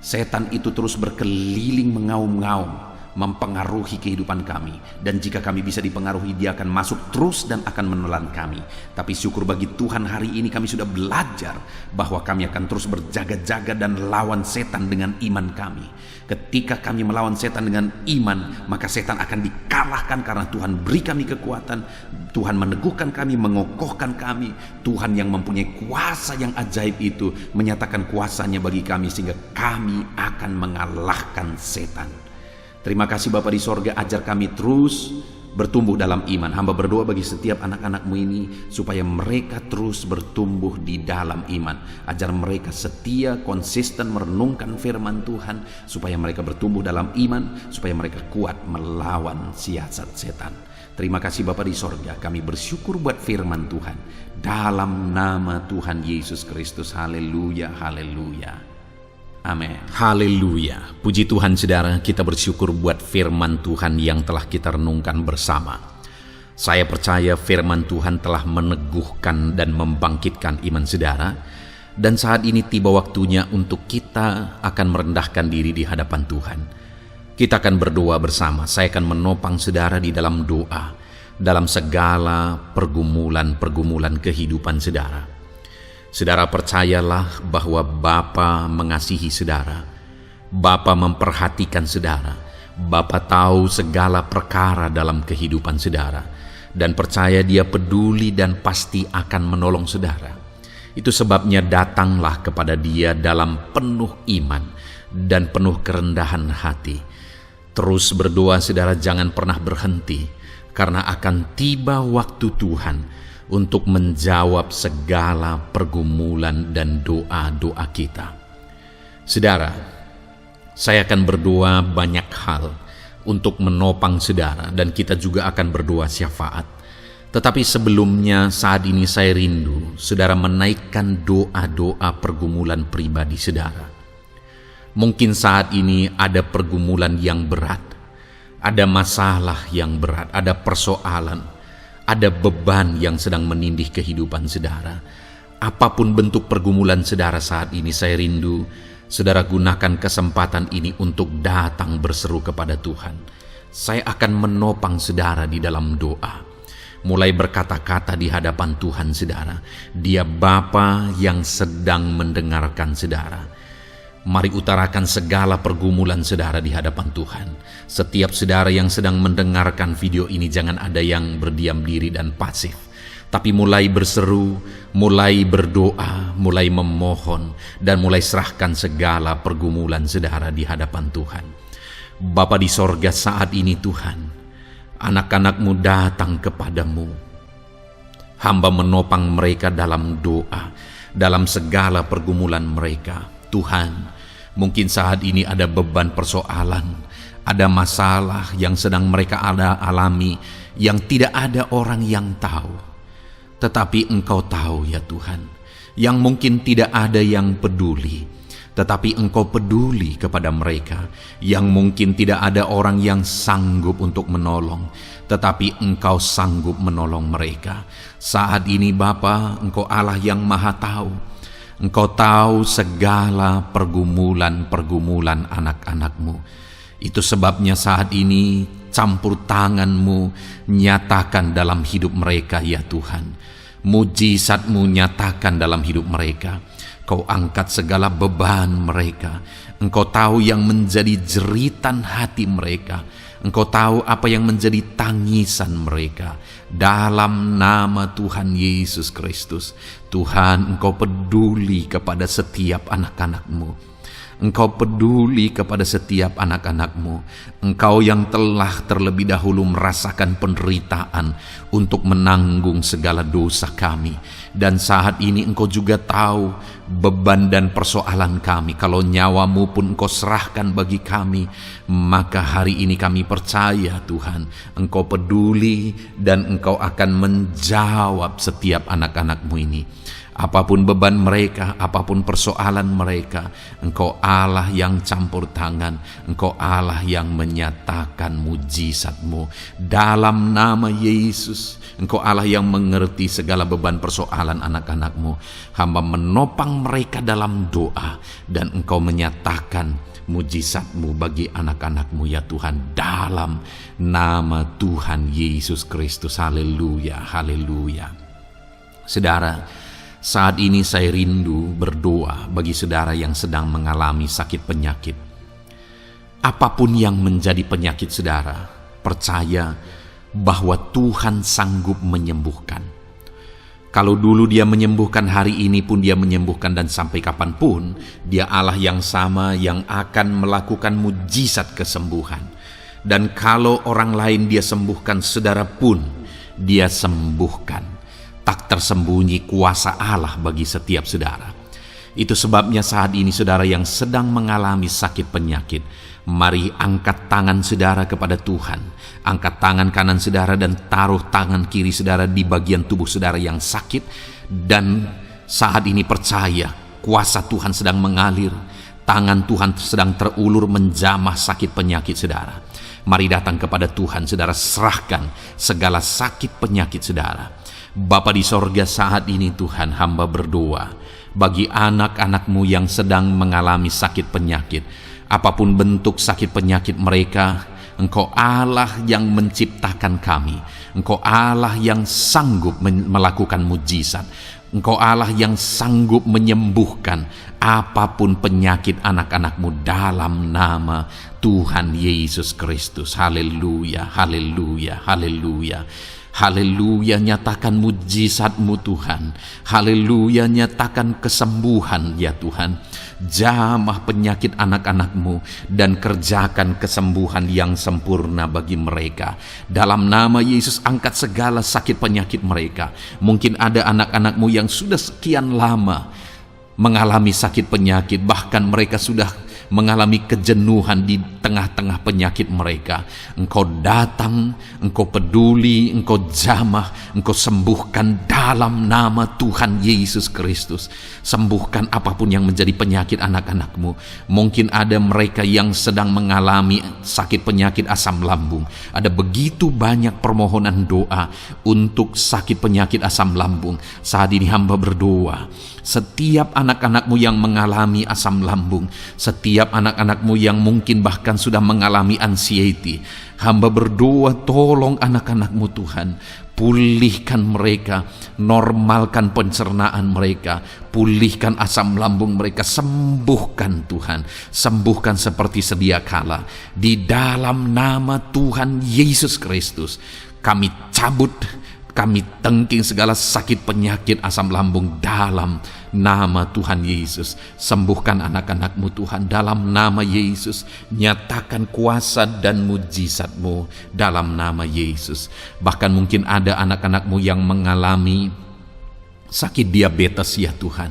setan itu terus berkeliling mengaum-ngaum, mempengaruhi kehidupan kami. Dan jika kami bisa dipengaruhi, dia akan masuk terus dan akan menelan kami. Tapi syukur bagi Tuhan, hari ini kami sudah belajar bahwa kami akan terus berjaga-jaga dan lawan setan dengan iman kami. Ketika kami melawan setan dengan iman, maka setan akan dikalahkan karena Tuhan beri kami kekuatan. Tuhan meneguhkan kami, mengokohkan kami. Tuhan yang mempunyai kuasa yang ajaib itu menyatakan kuasanya bagi kami, sehingga kami akan mengalahkan setan. Terima kasih Bapa di sorga, ajar kami terus bertumbuh dalam iman. Hamba berdoa bagi setiap anak-anak-Mu ini supaya mereka terus bertumbuh di dalam iman. Ajar mereka setia, konsisten merenungkan firman Tuhan, supaya mereka bertumbuh dalam iman, supaya mereka kuat melawan siasat setan. Terima kasih Bapa di sorga, kami bersyukur buat firman Tuhan. Dalam nama Tuhan Yesus Kristus, haleluya, haleluya. Amin. Haleluya. Puji Tuhan saudara, kita bersyukur buat firman Tuhan yang telah kita renungkan bersama. Saya percaya firman Tuhan telah meneguhkan dan membangkitkan iman saudara. Dan saat ini tiba waktunya untuk kita akan merendahkan diri di hadapan Tuhan. Kita akan berdoa bersama. Saya akan menopang saudara di dalam doa, dalam segala pergumulan-pergumulan kehidupan saudara. Saudara percayalah bahwa Bapa mengasihi saudara. Bapa memperhatikan saudara. Bapa tahu segala perkara dalam kehidupan saudara. Dan percaya Dia peduli dan pasti akan menolong saudara. Itu sebabnya datanglah kepada Dia dalam penuh iman dan penuh kerendahan hati. Terus berdoa saudara, jangan pernah berhenti. Karena akan tiba waktu Tuhan untuk menjawab segala pergumulan dan doa-doa kita. Saudara, saya akan berdoa banyak hal untuk menopang saudara, dan kita juga akan berdoa syafaat. Tetapi sebelumnya, saat ini saya rindu saudara menaikkan doa-doa pergumulan pribadi saudara. Mungkin saat ini ada pergumulan yang berat, ada masalah yang berat, ada persoalan, ada beban yang sedang menindih kehidupan saudara. Apapun bentuk pergumulan saudara saat ini, saya rindu saudara gunakan kesempatan ini untuk datang berseru kepada Tuhan. Saya akan menopang saudara di dalam doa. Mulai berkata-kata di hadapan Tuhan saudara. Dia Bapa yang sedang mendengarkan saudara. Mari utarakan segala pergumulan saudara di hadapan Tuhan. Setiap saudara yang sedang mendengarkan video ini, jangan ada yang berdiam diri dan pasif, tapi mulai berseru, mulai berdoa, mulai memohon, dan mulai serahkan segala pergumulan saudara di hadapan Tuhan. Bapa di sorga, saat ini Tuhan, anak-anak-Mu datang kepadamu. Hamba menopang mereka dalam doa, dalam segala pergumulan mereka. Tuhan, mungkin saat ini ada beban persoalan, ada masalah yang sedang mereka alami, yang tidak ada orang yang tahu. Tetapi Engkau tahu ya Tuhan, yang mungkin tidak ada yang peduli, tetapi Engkau peduli kepada mereka. Yang mungkin tidak ada orang yang sanggup untuk menolong, tetapi Engkau sanggup menolong mereka. Saat ini Bapa, Engkau Allah yang Maha Tahu. Engkau tahu segala pergumulan-pergumulan anak-anak-Mu. Itu sebabnya saat ini campur tangan-Mu nyatakan dalam hidup mereka ya Tuhan. Mujizat-Mu nyatakan dalam hidup mereka. Kau angkat segala beban mereka. Engkau tahu yang menjadi jeritan hati mereka. Engkau tahu apa yang menjadi tangisan mereka. Dalam nama Tuhan Yesus Kristus, Tuhan, Engkau peduli kepada setiap anak-anak-Mu. Engkau peduli kepada setiap anak-anak-Mu. Engkau yang telah terlebih dahulu merasakan penderitaan untuk menanggung segala dosa kami. Dan saat ini Engkau juga tahu beban dan persoalan kami. Kalau nyawa-Mu pun Engkau serahkan bagi kami, maka hari ini kami percaya Tuhan, Engkau peduli dan Engkau akan menjawab setiap anak-anak-Mu ini. Apapun beban mereka, apapun persoalan mereka, Engkau Allah yang campur tangan, Engkau Allah yang menyatakan mujizat-Mu. Dalam nama Yesus, Engkau Allah yang mengerti segala beban persoalan anak-anak-Mu. Hamba menopang mereka dalam doa, dan Engkau menyatakan mujizat-Mu bagi anak-anak-Mu ya Tuhan, dalam nama Tuhan Yesus Kristus. Haleluya, haleluya. Saudara, saat ini saya rindu berdoa bagi saudara yang sedang mengalami sakit penyakit. Apapun yang menjadi penyakit saudara, percaya bahwa Tuhan sanggup menyembuhkan. Kalau dulu Dia menyembuhkan, hari ini pun Dia menyembuhkan, dan sampai kapanpun Dia Allah yang sama yang akan melakukan mujizat kesembuhan. Dan kalau orang lain Dia sembuhkan, saudara pun Dia sembuhkan. Tak tersembunyi kuasa Allah bagi setiap saudara. Itu sebabnya saat ini saudara yang sedang mengalami sakit penyakit, mari angkat tangan saudara kepada Tuhan. Angkat tangan kanan saudara dan taruh tangan kiri saudara di bagian tubuh saudara yang sakit. Dan saat ini percaya kuasa Tuhan sedang mengalir. Tangan Tuhan sedang terulur menjamah sakit penyakit saudara. Mari datang kepada Tuhan saudara, serahkan segala sakit penyakit saudara. Bapa di sorga, saat ini Tuhan, hamba berdoa bagi anak-anak-Mu yang sedang mengalami sakit penyakit. Apapun bentuk sakit penyakit mereka, Engkau Allah yang menciptakan kami. Engkau Allah yang sanggup melakukan mujizat. Engkau Allah yang sanggup menyembuhkan apapun penyakit anak-anak-Mu dalam nama Tuhan Yesus Kristus. Haleluya, haleluya, haleluya. Haleluya, nyatakan mujizat-Mu Tuhan. Haleluya, nyatakan kesembuhan ya Tuhan. Jamah penyakit anak-anak-Mu dan kerjakan kesembuhan yang sempurna bagi mereka. Dalam nama Yesus, angkat segala sakit penyakit mereka. Mungkin ada anak-anak-Mu yang sudah sekian lama mengalami sakit penyakit, bahkan mereka sudah mengalami kejenuhan di tengah-tengah penyakit mereka. Engkau datang, Engkau peduli, Engkau jamah, Engkau sembuhkan dalam nama Tuhan Yesus Kristus. Sembuhkan apapun yang menjadi penyakit anak-anak-Mu. Mungkin ada mereka yang sedang mengalami sakit penyakit asam lambung. Ada begitu banyak permohonan doa untuk sakit penyakit asam lambung. Saat ini hamba berdoa, setiap anak-anak-Mu yang mengalami asam lambung, setiap anak-anak-Mu yang mungkin bahkan sudah mengalami anxiety, hamba berdoa, tolong anak-anak-Mu Tuhan, pulihkan mereka, normalkan pencernaan mereka, pulihkan asam lambung mereka, sembuhkan Tuhan, sembuhkan seperti sedia kala. Di dalam nama Tuhan Yesus Kristus, kami cabut, kami tengking segala sakit penyakit asam lambung dalam nama Tuhan Yesus. Sembuhkan anak-anak-Mu Tuhan dalam nama Yesus. Nyatakan kuasa dan mujizat-Mu dalam nama Yesus. Bahkan mungkin ada anak-anak-Mu yang mengalami sakit diabetes ya Tuhan,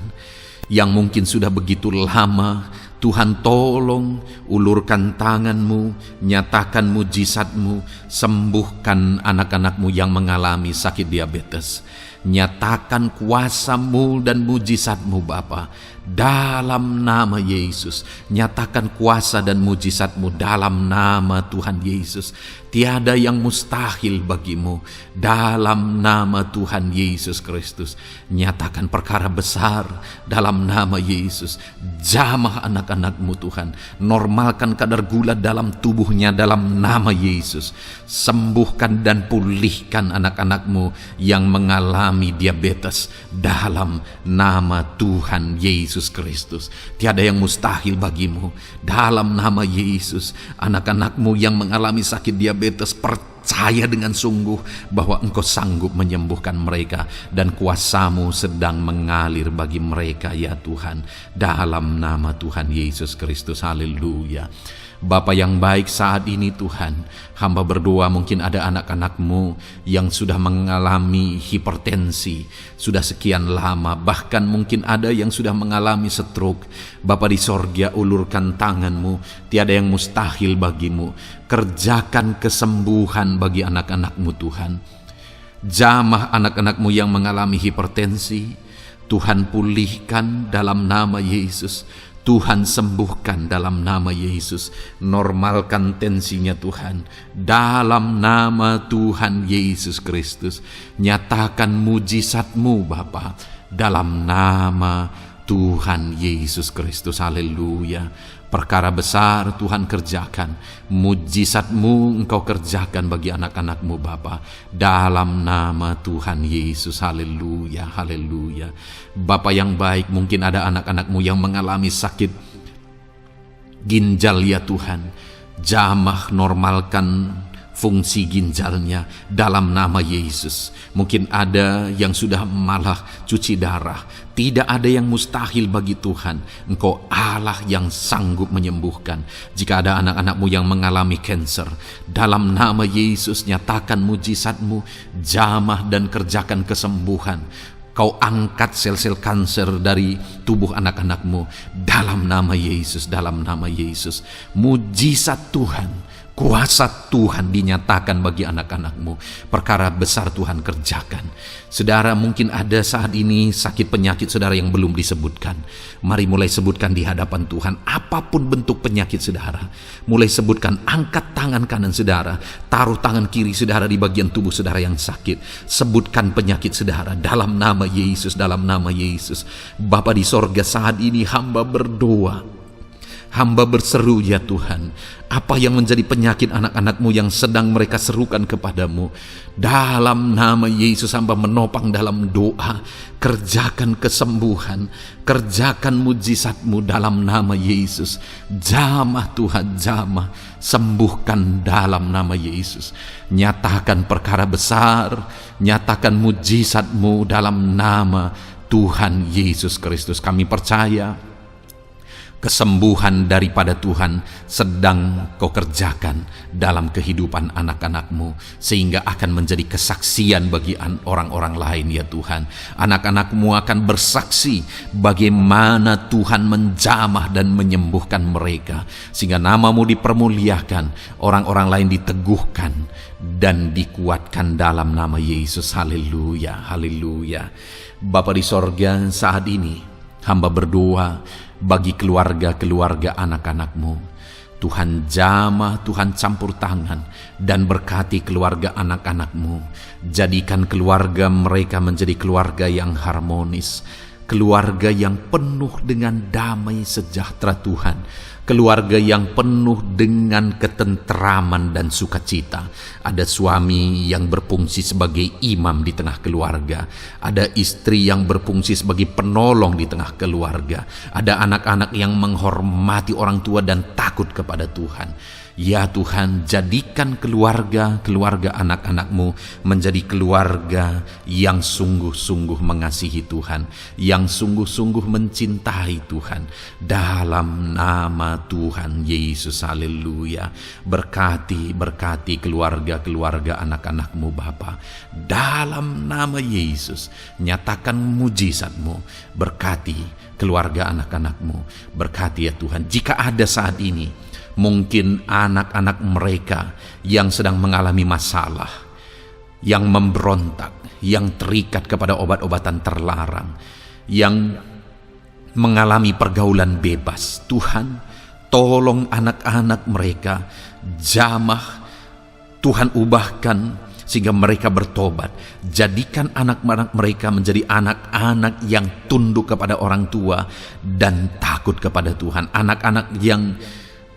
yang mungkin sudah begitu lama. Tuhan, tolong ulurkan tangan-Mu, nyatakan mujizat-Mu, sembuhkan anak-anak-Mu yang mengalami sakit diabetes. Nyatakan kuasa-Mu dan mujizat-Mu Bapa dalam nama Yesus. Nyatakan kuasa dan mujizat-Mu dalam nama Tuhan Yesus. Tiada yang mustahil bagi-Mu dalam nama Tuhan Yesus Kristus. Nyatakan perkara besar dalam nama Yesus. Jamah anak-anak-Mu Tuhan. Normalkan kadar gula dalam tubuhnya dalam nama Yesus. Sembuhkan dan pulihkan anak-anak-Mu yang mengalami mengalami diabetes dalam nama Tuhan Yesus Kristus. Tiada yang mustahil bagimu dalam nama Yesus. Anak-anakmu yang mengalami sakit diabetes, percaya dengan sungguh bahwa Engkau sanggup menyembuhkan mereka, dan kuasa-Mu sedang mengalir bagi mereka ya Tuhan, dalam nama Tuhan Yesus Kristus. Haleluya. Bapa yang baik, saat ini Tuhan, hamba berdoa, mungkin ada anak-anak-Mu yang sudah mengalami hipertensi sudah sekian lama, bahkan mungkin ada yang sudah mengalami stroke. Bapa di sorga, ulurkan tangan-Mu, tiada yang mustahil bagi-Mu. Kerjakan kesembuhan bagi anak-anak-Mu Tuhan. Jamah anak-anak-Mu yang mengalami hipertensi, Tuhan pulihkan dalam nama Yesus. Tuhan sembuhkan dalam nama Yesus. Normalkan tensinya Tuhan dalam nama Tuhan Yesus Kristus. Nyatakan mujizat-Mu Bapa dalam nama Tuhan Yesus Kristus. Haleluya. Perkara besar Tuhan kerjakan, mujizat-Mu Engkau kerjakan bagi anak-anak-Mu Bapa, dalam nama Tuhan Yesus. Haleluya, haleluya. Bapa yang baik, mungkin ada anak-anak-Mu yang mengalami sakit ginjal ya Tuhan. Jamah normalkan fungsi ginjalnya dalam nama Yesus. Mungkin ada yang sudah malah cuci darah. Tidak ada yang mustahil bagi Tuhan. Engkau Allah yang sanggup menyembuhkan. Jika ada anak-anak-Mu yang mengalami kanker, dalam nama Yesus nyatakan mujizat-Mu, jamah dan kerjakan kesembuhan. Kau angkat sel-sel kanker dari tubuh anak-anak-Mu dalam nama Yesus, dalam nama Yesus. Mujizat Tuhan, kuasa Tuhan dinyatakan bagi anak-anak-Mu. Perkara besar Tuhan kerjakan. Saudara, mungkin ada saat ini sakit penyakit saudara yang belum disebutkan. Mari mulai sebutkan di hadapan Tuhan. Apapun bentuk penyakit saudara, mulai sebutkan. Angkat tangan kanan saudara, taruh tangan kiri saudara di bagian tubuh saudara yang sakit. Sebutkan penyakit saudara dalam nama Yesus, dalam nama Yesus. Bapa di sorga, saat ini hamba berdoa, hamba berseru ya Tuhan, apa yang menjadi penyakit anak-anak-Mu yang sedang mereka serukan kepadamu, dalam nama Yesus hamba menopang dalam doa. Kerjakan kesembuhan, kerjakan mujizat-Mu dalam nama Yesus. Jamah Tuhan, jamah, sembuhkan dalam nama Yesus. Nyatakan perkara besar, nyatakan mujizat-Mu dalam nama Tuhan Yesus Kristus. Kami percaya kesembuhan daripada Tuhan sedang Kau kerjakan dalam kehidupan anak-anak-Mu, sehingga akan menjadi kesaksian bagi orang-orang lain ya Tuhan. Anak-anak-Mu akan bersaksi bagaimana Tuhan menjamah dan menyembuhkan mereka, sehingga nama-Mu dipermuliakan, orang-orang lain diteguhkan dan dikuatkan dalam nama Yesus. Haleluya, haleluya. Bapa di sorga, saat ini hamba berdoa bagi keluarga-keluarga anak-anak-Mu. Tuhan jamah, Tuhan campur tangan dan berkati keluarga anak-anak-Mu. Jadikan keluarga mereka menjadi keluarga yang harmonis, keluarga yang penuh dengan damai sejahtera Tuhan, keluarga yang penuh dengan ketentraman dan sukacita. Ada suami yang berfungsi sebagai imam di tengah keluarga, ada istri yang berfungsi sebagai penolong di tengah keluarga, ada anak-anak yang menghormati orang tua dan takut kepada Tuhan. Ya Tuhan, jadikan keluarga anak-anak-Mu menjadi keluarga yang sungguh-sungguh mengasihi Tuhan, yang sungguh-sungguh mencintai Tuhan, dalam nama Tuhan Yesus. Haleluya. Berkati keluarga anak-anak-Mu Bapa, dalam nama Yesus. Nyatakan mujizat-Mu, berkati keluarga anak-anak-Mu, berkati ya Tuhan. Jika ada saat ini mungkin anak-anak mereka yang sedang mengalami masalah, yang memberontak, yang terikat kepada obat-obatan terlarang, yang mengalami pergaulan bebas, Tuhan tolong anak-anak mereka, jamah Tuhan, ubahkan sehingga mereka bertobat. Jadikan anak-anak mereka menjadi anak-anak yang tunduk kepada orang tua dan takut kepada Tuhan, anak-anak yang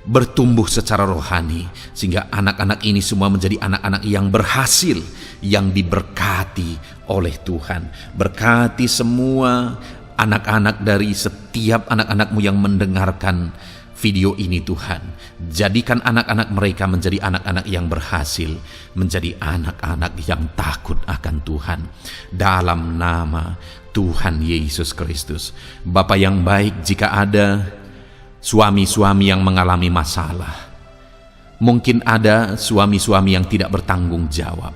bertumbuh secara rohani, sehingga anak-anak ini semua menjadi anak-anak yang berhasil, yang diberkati oleh Tuhan. Berkati semua anak-anak dari setiap anak-anak-Mu yang mendengarkan video ini Tuhan. Jadikan anak-anak mereka menjadi anak-anak yang berhasil, menjadi anak-anak yang takut akan Tuhan. Dalam nama Tuhan Yesus Kristus. Bapa yang baik, jika ada suami-suami yang mengalami masalah, mungkin ada suami-suami yang tidak bertanggung jawab,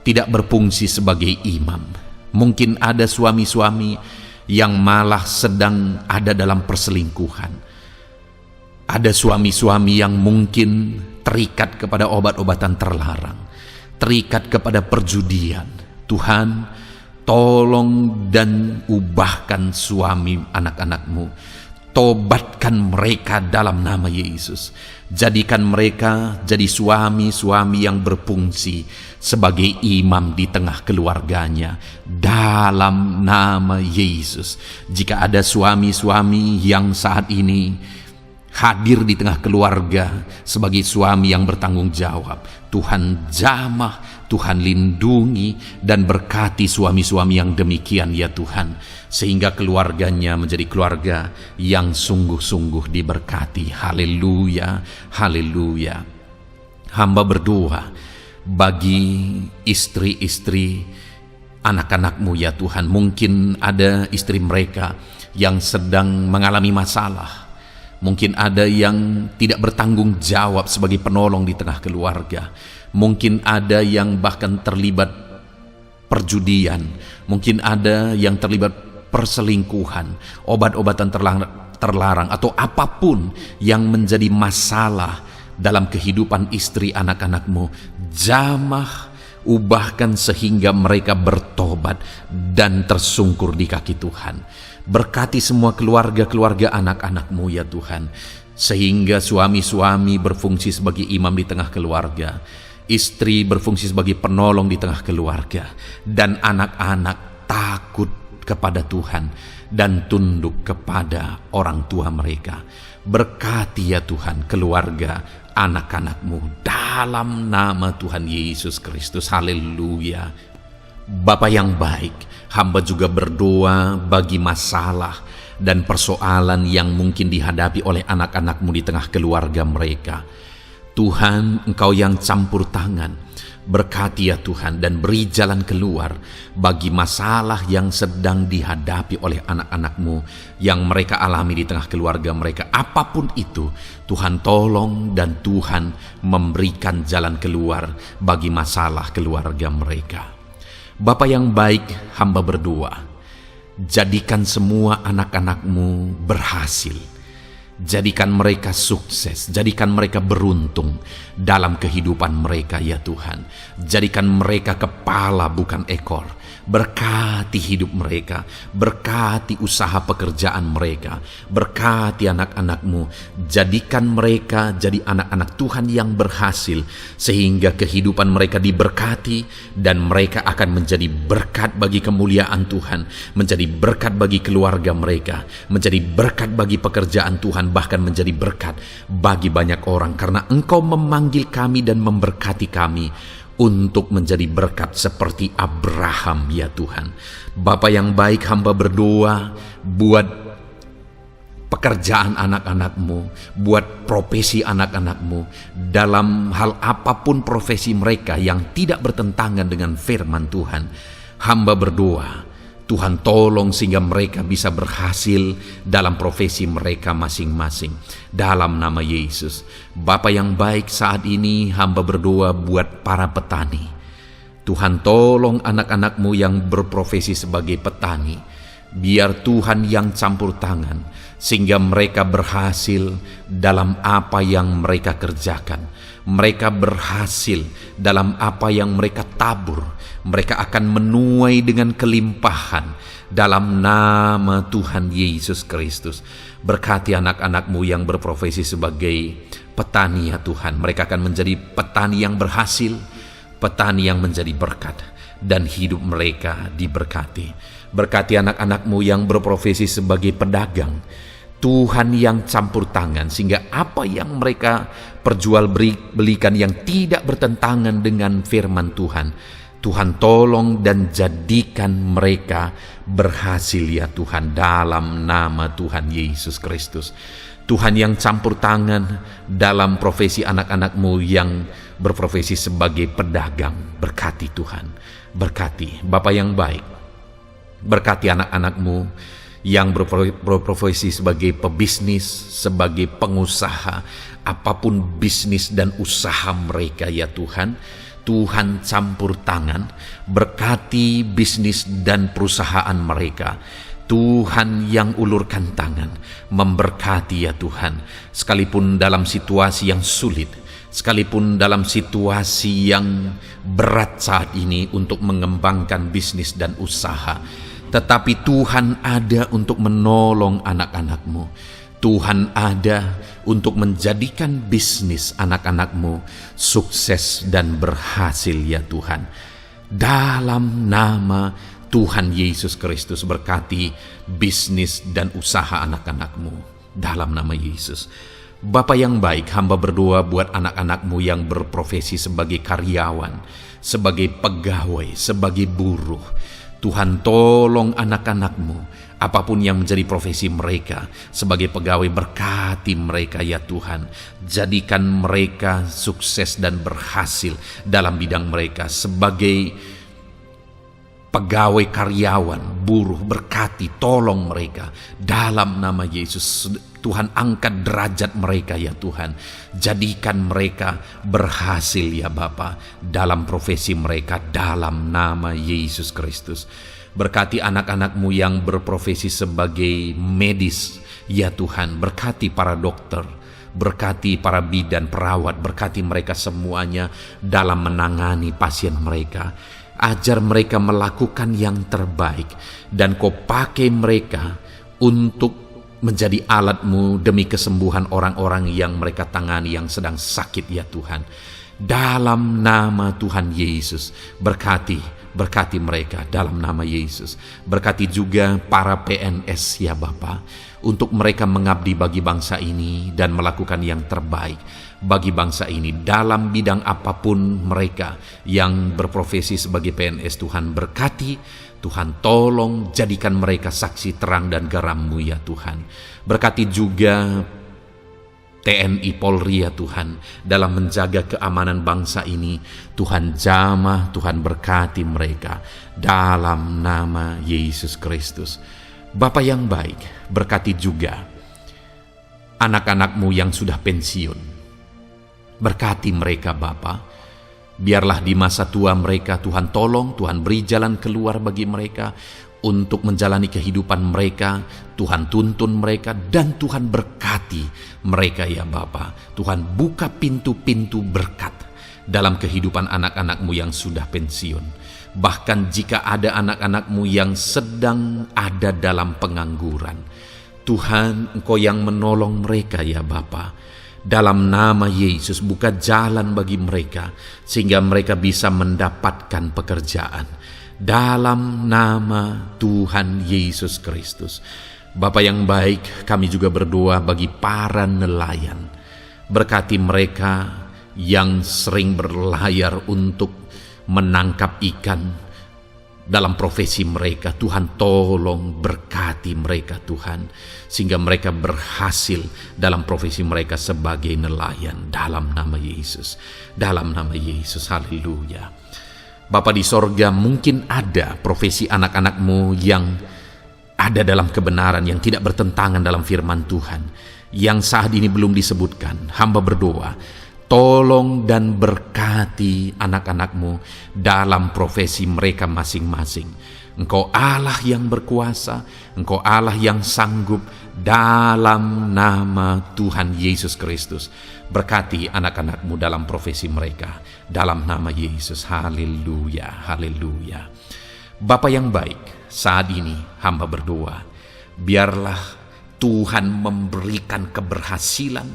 tidak berfungsi sebagai imam. Mungkin ada suami-suami yang malah sedang ada dalam perselingkuhan. Ada suami-suami yang mungkin terikat kepada obat-obatan terlarang, terikat kepada perjudian. Tuhan, tolong dan ubahkan suami anak-anak-Mu. Tobatkan mereka dalam nama Yesus. Jadikan mereka jadi suami-suami yang berfungsi sebagai imam di tengah keluarganya. Dalam nama Yesus. Jika ada suami-suami yang saat ini hadir di tengah keluarga sebagai suami yang bertanggung jawab, Tuhan jamah, Tuhan lindungi dan berkati suami-suami yang demikian ya Tuhan, sehingga keluarganya menjadi keluarga yang sungguh-sungguh diberkati. Haleluya, haleluya. Hamba berdoa bagi istri-istri anak-anak-Mu ya Tuhan. Mungkin ada istri mereka yang sedang mengalami masalah. Mungkin ada yang tidak bertanggung jawab sebagai penolong di tengah keluarga. Mungkin ada yang bahkan terlibat perjudian. Mungkin ada yang terlibat perselingkuhan, obat-obatan terlarang, atau apapun yang menjadi masalah dalam kehidupan istri anak-anak-Mu. Jamah, ubahkan sehingga mereka bertobat dan tersungkur di kaki Tuhan. Berkati semua keluarga-keluarga anak-anak-Mu ya Tuhan, sehingga suami-suami berfungsi sebagai imam di tengah keluarga, istri berfungsi sebagai penolong di tengah keluarga, dan anak-anak takut kepada Tuhan dan tunduk kepada orang tua mereka. Berkati ya Tuhan keluarga anak-anak-Mu dalam nama Tuhan Yesus Kristus. Haleluya. Bapa yang baik, hamba juga berdoa bagi masalah dan persoalan yang mungkin dihadapi oleh anak-anak-Mu di tengah keluarga mereka. Tuhan, Engkau yang campur tangan, berkati ya Tuhan dan beri jalan keluar bagi masalah yang sedang dihadapi oleh anak-anak-Mu yang mereka alami di tengah keluarga mereka. Apapun itu, Tuhan tolong dan Tuhan memberikan jalan keluar bagi masalah keluarga mereka. Bapa yang baik, hamba berdoa, jadikan semua anak-anak-Mu berhasil. Jadikan mereka sukses, jadikan mereka beruntung dalam kehidupan mereka ya Tuhan. Jadikan mereka kepala bukan ekor. Berkati hidup mereka, berkati usaha pekerjaan mereka, berkati anak-anak-Mu. Jadikan mereka jadi anak-anak Tuhan yang berhasil, sehingga kehidupan mereka diberkati dan mereka akan menjadi berkat bagi kemuliaan Tuhan, menjadi berkat bagi keluarga mereka, menjadi berkat bagi pekerjaan Tuhan, bahkan menjadi berkat bagi banyak orang, karena Engkau memanggil kami dan memberkati kami untuk menjadi berkat seperti Abraham ya Tuhan. Bapa yang baik, hamba berdoa buat pekerjaan anak-anak-Mu, buat profesi anak-anak-Mu, dalam hal apapun profesi mereka yang tidak bertentangan dengan firman Tuhan. Hamba berdoa Tuhan tolong sehingga mereka bisa berhasil dalam profesi mereka masing-masing. Dalam nama Yesus. Bapa yang baik, saat ini hamba berdoa buat para petani. Tuhan tolong anak-anak-Mu yang berprofesi sebagai petani. Biar Tuhan yang campur tangan, sehingga mereka berhasil dalam apa yang mereka kerjakan. Mereka berhasil dalam apa yang mereka tabur. Mereka akan menuai dengan kelimpahan dalam nama Tuhan Yesus Kristus. Berkati anak-anak-Mu yang berprofesi sebagai petani ya Tuhan. Mereka akan menjadi petani yang berhasil, petani yang menjadi berkat, dan hidup mereka diberkati. Berkati anak-anak-Mu yang berprofesi sebagai pedagang. Tuhan yang campur tangan, sehingga apa yang mereka belikan yang tidak bertentangan dengan firman Tuhan, Tuhan tolong dan jadikan mereka berhasil ya Tuhan, dalam nama Tuhan Yesus Kristus. Tuhan yang campur tangan dalam profesi anak-anak-Mu yang berprofesi sebagai pedagang, berkati Tuhan, berkati Bapa yang baik, berkati anak-anak-Mu yang berprofesi sebagai pebisnis, sebagai pengusaha, apapun bisnis dan usaha mereka ya Tuhan, Tuhan campur tangan, berkati bisnis dan perusahaan mereka. Tuhan yang ulurkan tangan, memberkati ya Tuhan, sekalipun dalam situasi yang sulit, sekalipun dalam situasi yang berat saat ini untuk mengembangkan bisnis dan usaha, tetapi Tuhan ada untuk menolong anak-anak-Mu. Tuhan ada untuk menjadikan bisnis anak-anak-Mu sukses dan berhasil ya Tuhan. Dalam nama Tuhan Yesus Kristus, berkati bisnis dan usaha anak-anak-Mu. Dalam nama Yesus. Bapa yang baik, hamba berdoa buat anak-anak-Mu yang berprofesi sebagai karyawan, sebagai pegawai, sebagai buruh. Tuhan tolong anak-anak-Mu, apapun yang menjadi profesi mereka, sebagai pegawai berkati mereka ya Tuhan. Jadikan mereka sukses dan berhasil dalam bidang mereka. Sebagai pegawai karyawan, buruh, berkati, tolong mereka. Dalam nama Yesus, Tuhan angkat derajat mereka ya Tuhan. Jadikan mereka berhasil ya Bapa dalam profesi mereka, dalam nama Yesus Kristus. Berkati anak-anak-Mu yang berprofesi sebagai medis ya Tuhan. Berkati para dokter, berkati para bidan, perawat, berkati mereka semuanya dalam menangani pasien mereka. Ajar mereka melakukan yang terbaik, dan Kau pakai mereka untuk menjadi alat-Mu demi kesembuhan orang-orang yang mereka tangani yang sedang sakit ya Tuhan. Dalam nama Tuhan Yesus, berkati mereka dalam nama Yesus. Berkati juga para PNS ya Bapa, untuk mereka mengabdi bagi bangsa ini dan melakukan yang terbaik bagi bangsa ini dalam bidang apapun mereka yang berprofesi sebagai PNS. Tuhan berkati, Tuhan tolong jadikan mereka saksi terang dan garam-Mu ya Tuhan. Berkati juga TNI Polri ya Tuhan, dalam menjaga keamanan bangsa ini. Tuhan jamah, Tuhan berkati mereka dalam nama Yesus Kristus. Bapa yang baik, berkati juga anak-anak-Mu yang sudah pensiun. Berkati mereka Bapa. Biarlah di masa tua mereka Tuhan tolong, Tuhan beri jalan keluar bagi mereka untuk menjalani kehidupan mereka. Tuhan tuntun mereka dan Tuhan berkati mereka ya Bapa. Tuhan buka pintu-pintu berkat dalam kehidupan anak-anak-Mu yang sudah pensiun. Bahkan jika ada anak-anak-Mu yang sedang ada dalam pengangguran, Tuhan Engkau yang menolong mereka ya Bapa. Dalam nama Yesus, buka jalan bagi mereka sehingga mereka bisa mendapatkan pekerjaan. Dalam nama Tuhan Yesus Kristus. Bapa yang baik, kami juga berdoa bagi para nelayan. Berkati mereka yang sering berlayar untuk menangkap ikan dalam profesi mereka. Tuhan tolong berkati mereka Tuhan, sehingga mereka berhasil dalam profesi mereka sebagai nelayan. Dalam nama Yesus, dalam nama Yesus, haleluya. Bapa di sorga, mungkin ada profesi anak-anak-Mu yang ada dalam kebenaran, yang tidak bertentangan dalam firman Tuhan, yang saat ini belum disebutkan. Hamba berdoa, tolong dan berkati anak-anak-Mu dalam profesi mereka masing-masing. Engkau Allah yang berkuasa, Engkau Allah yang sanggup, dalam nama Tuhan Yesus Kristus. Berkati anak-anak-Mu dalam profesi mereka, dalam nama Yesus. Haleluya, haleluya. Bapa yang baik, saat ini hamba berdoa, biarlah Tuhan memberikan keberhasilan,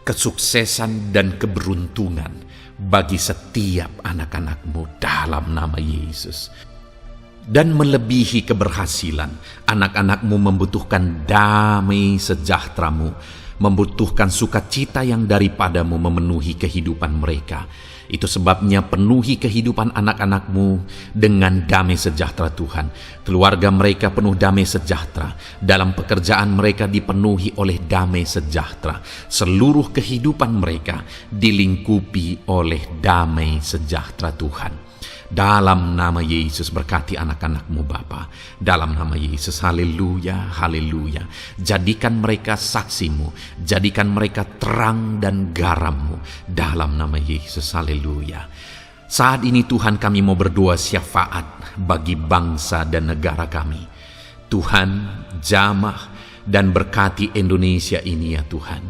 kesuksesan dan keberuntungan bagi setiap anak-anak-Mu dalam nama Yesus. dan melebihi keberhasilan. Anak-anakmu membutuhkan damai sejahtera-Mu, membutuhkan sukacita yang daripadamu memenuhi kehidupan mereka. Itu sebabnya penuhi kehidupan anak-anakmu dengan damai sejahtera Tuhan. Keluarga mereka penuh damai sejahtera. Dalam pekerjaan mereka dipenuhi oleh damai sejahtera. Seluruh kehidupan mereka dilingkupi oleh damai sejahtera Tuhan. Dalam nama Yesus berkati anak-anakmu Bapa. Dalam nama Yesus, haleluya, haleluya. Jadikan mereka saksimu, jadikan mereka terang dan garammu. Dalam nama Yesus, haleluya. Saat ini Tuhan, kami mau berdoa syafaat bagi bangsa dan negara kami. Tuhan, jamah dan berkati Indonesia ini ya Tuhan.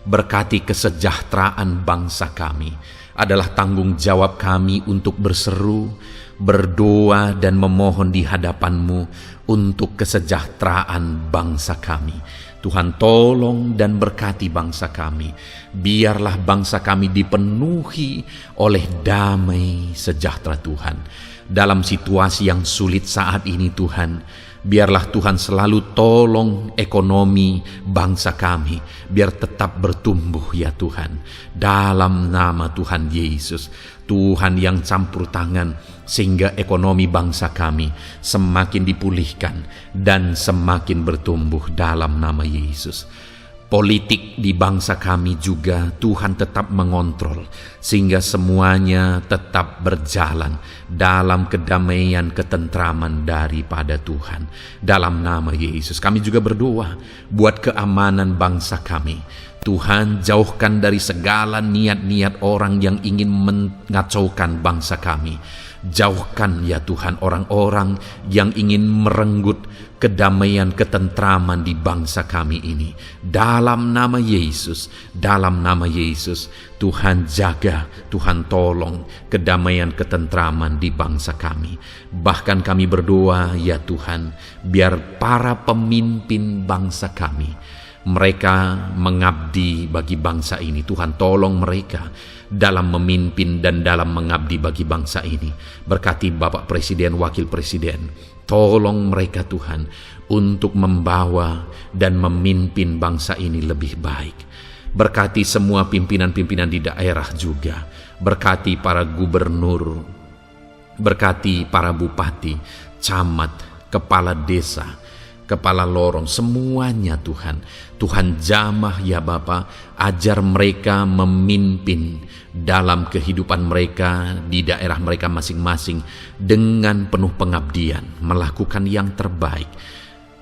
Berkati kesejahteraan bangsa kami. Adalah tanggung jawab kami untuk berseru, berdoa dan memohon di hadapan-Mu untuk kesejahteraan bangsa kami. Tuhan, tolong dan berkati bangsa kami. Biarlah bangsa kami dipenuhi oleh damai sejahtera Tuhan. Dalam situasi yang sulit saat ini Tuhan, biarlah Tuhan selalu tolong ekonomi bangsa kami, biar tetap bertumbuh ya Tuhan. Dalam nama Tuhan Yesus, Tuhan yang campur tangan, sehingga ekonomi bangsa kami semakin dipulihkan dan semakin bertumbuh dalam nama Yesus. Politik di bangsa kami juga Tuhan tetap mengontrol, sehingga semuanya tetap berjalan dalam kedamaian, ketentraman daripada Tuhan. Dalam nama Yesus kami juga berdoa buat keamanan bangsa kami. Tuhan, jauhkan dari segala niat-niat orang yang ingin mengacaukan bangsa kami. Jauhkan ya Tuhan orang-orang yang ingin merenggut kedamaian, ketentraman di bangsa kami ini. Dalam nama Yesus, dalam nama Yesus, Tuhan jaga, Tuhan tolong kedamaian, ketentraman di bangsa kami. Bahkan kami berdoa ya Tuhan, biar para pemimpin bangsa kami, mereka mengabdi bagi bangsa ini. Tuhan tolong mereka dalam memimpin dan dalam mengabdi bagi bangsa ini. Berkati Bapak Presiden, Wakil Presiden, tolong mereka Tuhan untuk membawa dan memimpin bangsa ini lebih baik. Berkati semua pimpinan-pimpinan di daerah juga. Berkati para gubernur, berkati para bupati, camat, kepala desa, kepala lorong, semuanya Tuhan. Tuhan jamah ya Bapa, ajar mereka memimpin dalam kehidupan mereka di daerah mereka masing-masing dengan penuh pengabdian, melakukan yang terbaik,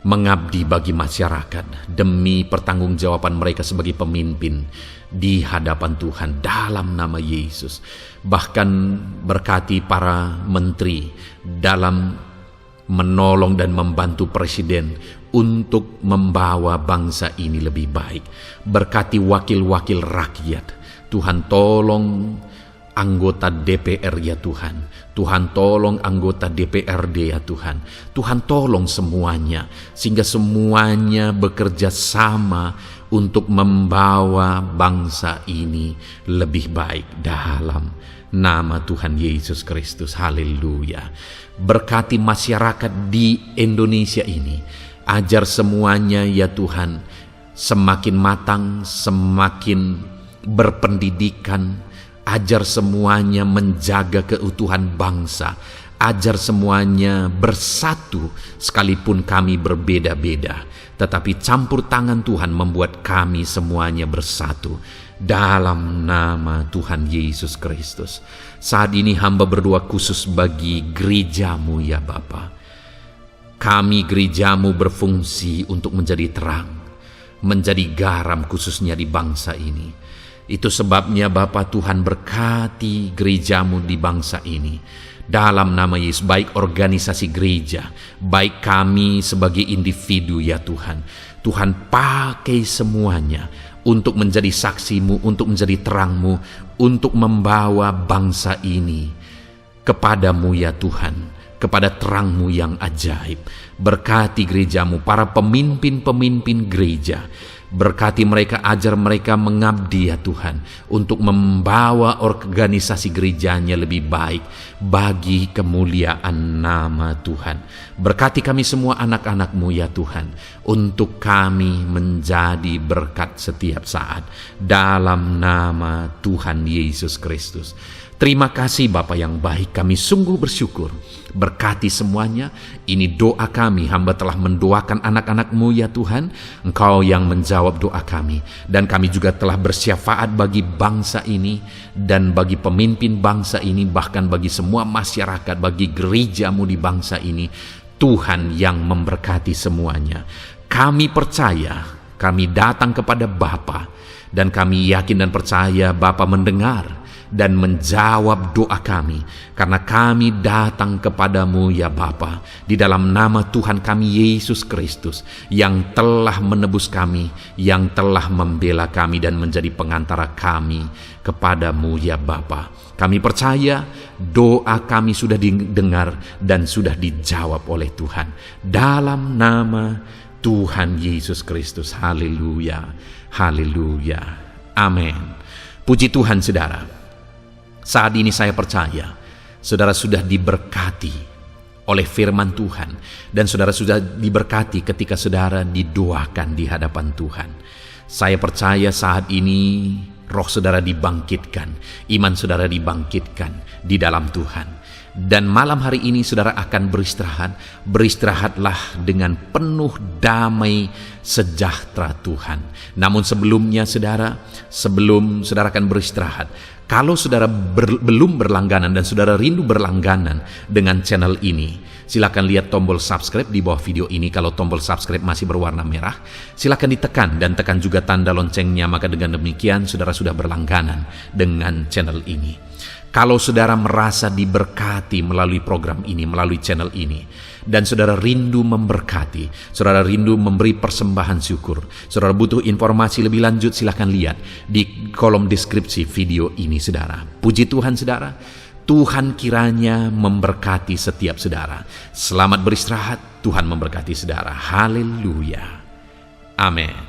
mengabdi bagi masyarakat demi pertanggungjawaban mereka sebagai pemimpin di hadapan Tuhan dalam nama Yesus. Bahkan berkati para menteri dalam menolong dan membantu presiden untuk membawa bangsa ini lebih baik. Berkati wakil-wakil rakyat. Tuhan tolong anggota DPR ya Tuhan. Tuhan tolong anggota DPRD ya Tuhan. Tuhan tolong semuanya, sehingga semuanya bekerja sama untuk membawa bangsa ini lebih baik dalam nama Tuhan Yesus Kristus. Haleluya. Berkati masyarakat di Indonesia ini. Ajar semuanya ya Tuhan semakin matang, semakin berpendidikan. Ajar semuanya menjaga keutuhan bangsa. Ajar semuanya bersatu sekalipun kami berbeda-beda. Tetapi campur tangan Tuhan membuat kami semuanya bersatu. Dalam nama Tuhan Yesus Kristus. Saat ini hamba berdoa khusus bagi gerejamu ya Bapa. Kami gerejamu berfungsi untuk menjadi terang, menjadi garam khususnya di bangsa ini. Itu sebabnya Bapa Tuhan berkati gerejamu di bangsa ini. Dalam nama Yesus, baik organisasi gereja, baik kami sebagai individu ya Tuhan. Tuhan pakai semuanya untuk menjadi saksimu, untuk menjadi terangmu, untuk membawa bangsa ini kepadamu ya Tuhan. kepada terang-Mu yang ajaib. Berkati gerejamu, para pemimpin-pemimpin gereja. Berkati mereka, ajar mereka mengabdi ya Tuhan, untuk membawa organisasi gerejanya lebih baik bagi kemuliaan nama Tuhan. Berkati kami semua anak-anak-Mu ya Tuhan, untuk kami menjadi berkat setiap saat, dalam nama Tuhan Yesus Kristus. Terima kasih Bapa yang baik, kami sungguh bersyukur. Berkati semuanya. Ini doa kami, hamba telah mendoakan anak-anak-Mu ya Tuhan. Engkau yang menjawab doa kami. Dan kami juga telah bersyafaat bagi bangsa ini, dan bagi pemimpin bangsa ini, bahkan bagi semua masyarakat, bagi gereja-Mu di bangsa ini. Tuhan yang memberkati semuanya. Kami percaya, kami datang kepada Bapa, dan kami yakin dan percaya Bapa mendengar dan menjawab doa kami, karena kami datang kepadamu ya Bapa, di dalam nama Tuhan kami Yesus Kristus, yang telah menebus kami, yang telah membela kami dan menjadi pengantara kami kepadamu ya Bapa. Kami percaya doa kami sudah didengar dan sudah dijawab oleh Tuhan, dalam nama Tuhan Yesus Kristus. Haleluya, haleluya, amin. Puji Tuhan saudara. Saat ini saya percaya saudara sudah diberkati oleh firman Tuhan, dan saudara sudah diberkati ketika saudara didoakan di hadapan Tuhan. Saya percaya saat ini roh saudara dibangkitkan, iman saudara dibangkitkan di dalam Tuhan. Dan malam hari ini saudara akan beristirahat. Beristirahatlah dengan penuh damai sejahtera Tuhan. Namun sebelumnya saudara, sebelum saudara akan beristirahat, kalau saudara belum berlangganan dan saudara rindu berlangganan dengan channel ini, silakan lihat tombol subscribe di bawah video ini. Kalau tombol subscribe masih berwarna merah, silakan ditekan dan tekan juga tanda loncengnya, maka dengan demikian saudara sudah berlangganan dengan channel ini. Kalau saudara merasa diberkati melalui program ini, melalui channel ini, dan saudara rindu memberkati, saudara rindu memberi persembahan syukur, saudara butuh informasi lebih lanjut, silakan lihat di kolom deskripsi video ini saudara. Puji Tuhan saudara, Tuhan kiranya memberkati setiap saudara. Selamat beristirahat, Tuhan memberkati saudara. Haleluya, amin.